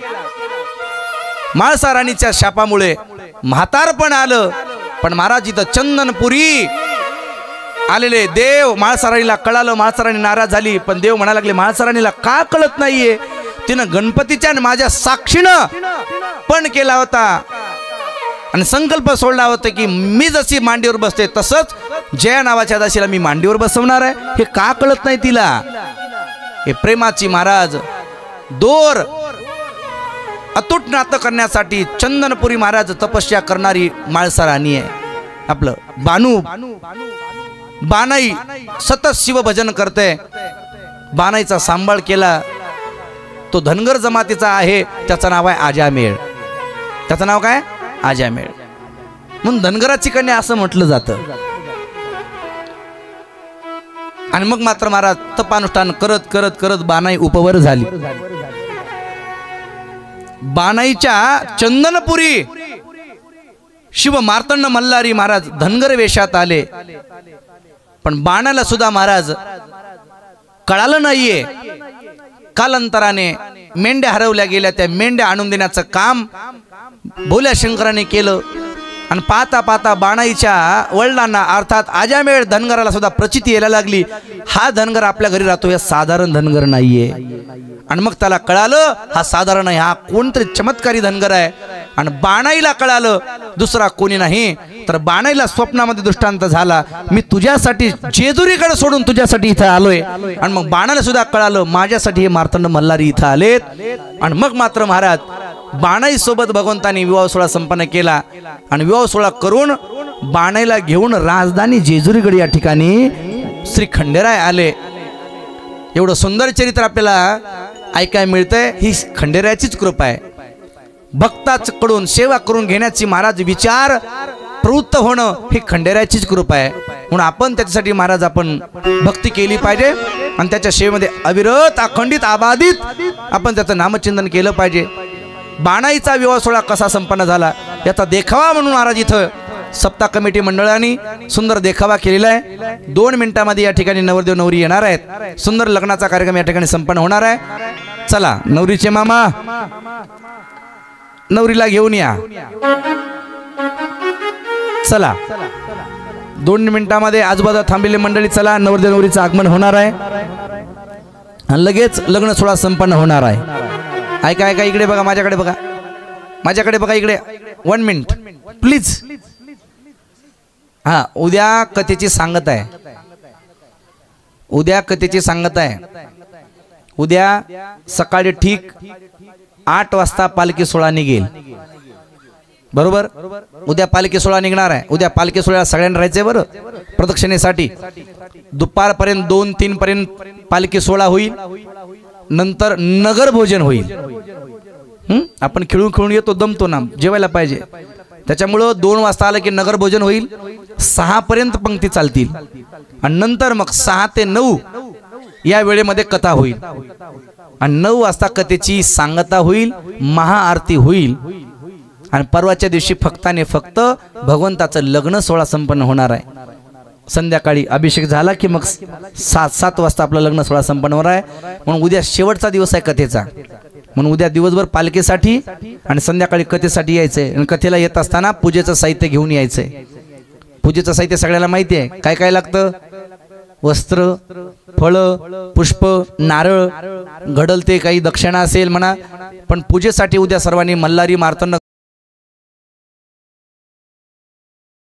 [SPEAKER 1] म्हाळसा राणीच्या शापामुळे म्हातारपण आलं. पण महाराज इथं चंदनपुरी आलेले देव म्हाळसा राणीला कळालं. म्हाळसा राणी नाराज झाली. पण देव म्हणायला लागले म्हाळसा राणीला का कळत नाहीये, तिनं गणपतीच्या आणि माझ्या साक्षीनं पण केला होता आणि संकल्प सोडला होता की मी जशी मांडीवर बसते तसंच जया नावाच्या दासीला मी मांडीवर बसवणार आहे. हे का कळत नाही तिला. हे प्रेमाची महाराज दोर अतूट नातं करण्यासाठी चंदनपुरी महाराज तपस्या करणारी म्हाळसा राणी आहे. आपलं बानाई सतत शिवभजन करते. बानाईचा सांभाळ केला तो धनगर जमातीचा आहे. त्याचं नाव आहे आजामेळ. त्याचं नाव काय आजामेळ. म्हणून धनगराची कन्या असं म्हटलं जातं. आणि मग मात्र महाराज तपानुष्ठान करत करत करत बानाई उपवर झाली. बानाईच्या चंदनपुरी शिव मार्तंड मल्हारी महाराज धनगर वेशात आले. पण बाणाला सुद्धा महाराज कळालं नाहीये. कालांतराने मेंढ्या हरवल्या गेल्या. त्या मेंढ्या आणून देण्याचं काम भोल्या शंकराने केलं. आणि पाहता पाहता बाणाईच्या वडिलांना अर्थात आजामेळ धनगराला सुद्धा प्रचिती यायला लागली. हा धनगर आपल्या घरी राहतो, या साधारण धनगर नाहीये. आणि मग त्याला कळालं हा साधारण आहे, हा कोणतरी चमत्कारी धनगर आहे. आणि बाणाईला कळालं दुसरा कोणी नाही. तर बाणाईला स्वप्नामध्ये दृष्टांत झाला, मी तुझ्यासाठी जेजुरीकडे सोडून तुझ्यासाठी इथं आलोय. आणि मग बाणाला सुद्धा कळालं माझ्यासाठी हे मार्तंड मल्हारी इथं आलेत. आणि मग मात्र महाराज बाणाई सोबत भगवंतांनी विवाह सोहळा संपन्न केला. आणि विवाह सोहळा करून बाणाईला घेऊन राजधानी जेजुरीकडे या ठिकाणी श्री खंडेराय आले. एवढं सुंदर चरित्र आपल्याला ऐकायला मिळतंय. ही खंडेरायाचीच कृपा आहे. भक्ताकडून सेवा करून घेण्याची महाराज विचार प्रवृत्त होणं ही खंडेरायाचीच कृपा आहे. म्हणून आपण त्याच्यासाठी महाराज आपण भक्ती केली पाहिजे आणि त्याच्या सेवेमध्ये अविरत अखंडित आबाधित आपण त्याचं नामचिंतन केलं पाहिजे. बाणाईचा विवाह सोहळा कसा संपन्न झाला याचा देखावा म्हणून महाराज इथं सप्ताह कमिटी मंडळाने सुंदर देखावा केलेला आहे. 2 मिनिटांमध्ये या ठिकाणी नवरदेव नवरी येणार आहेत. सुंदर लग्नाचा कार्यक्रम या ठिकाणी संपन्न होणार आहे. चला नवरीचे मामा नवरीला घेऊन या. चला 2 मिनिटांमध्ये आजूबाजूला थांबलेली मंडळी चला. नवरदेव नवरीचं आगमन होणार आहे आणि लगेच लग्न सोहळा संपन्न होणार आहे. ऐका ऐका इकडे बघा, माझ्याकडे बघा, माझ्याकडे बघा इकडे. 1 मिनिट प्लीज. हा उद्या कथेची सांगत आहे. उद्या कथेची सांगत आहे. उद्या सकाळी ठीक 8 वाजता पालखी सोहळा निघेल. बरोबर. उद्या पालखी सोहळा निघणार आहे. उद्या पालखी सोहळ्याला सगळ्यांना राहायचंय बरं प्रदक्षिणेसाठी. दुपारपर्यंत 2-3 पर्यंत पालखी सोहळा होईल. नंतर नगर भोजन होईल. आपण खेळून खेळून येतो, दमतो ना, जेवायला पाहिजे. त्याच्यामुळं 2 वाजता आलं की नगर भोजन होईल. 6 पर्यंत पंक्ती चालतील आणि नंतर मग 6 ते 9 या वेळेमध्ये कथा होईल. आणि 9 वाजता कथेची सांगता होईल, महाआरती होईल. आणि परवाच्या दिवशी फक्ताने फक्त भगवंताचं लग्न सोहळा संपन्न होणार आहे. संध्याकाळी अभिषेक झाला की मग 7 वाजता आपलं लग्न सोहळा संपन्न होणार आहे. म्हणून उद्या शेवटचा दिवस आहे कथेचा. म्हणून उद्या दिवसभर पालखीसाठी आणि संध्याकाळी कथेसाठी यायचंय. आणि कथेला येत असताना पूजेचं साहित्य घेऊन यायचंय. पूजेचं साहित्य सगळ्याला माहिती आहे काय काय लागतं. वस्त्र, फळं, पुष्प, नारळ, घडल ते काही दक्षिणा असेल म्हणा. पण पूजेसाठी उद्या सर्वांनी मल्हारी मार्तंड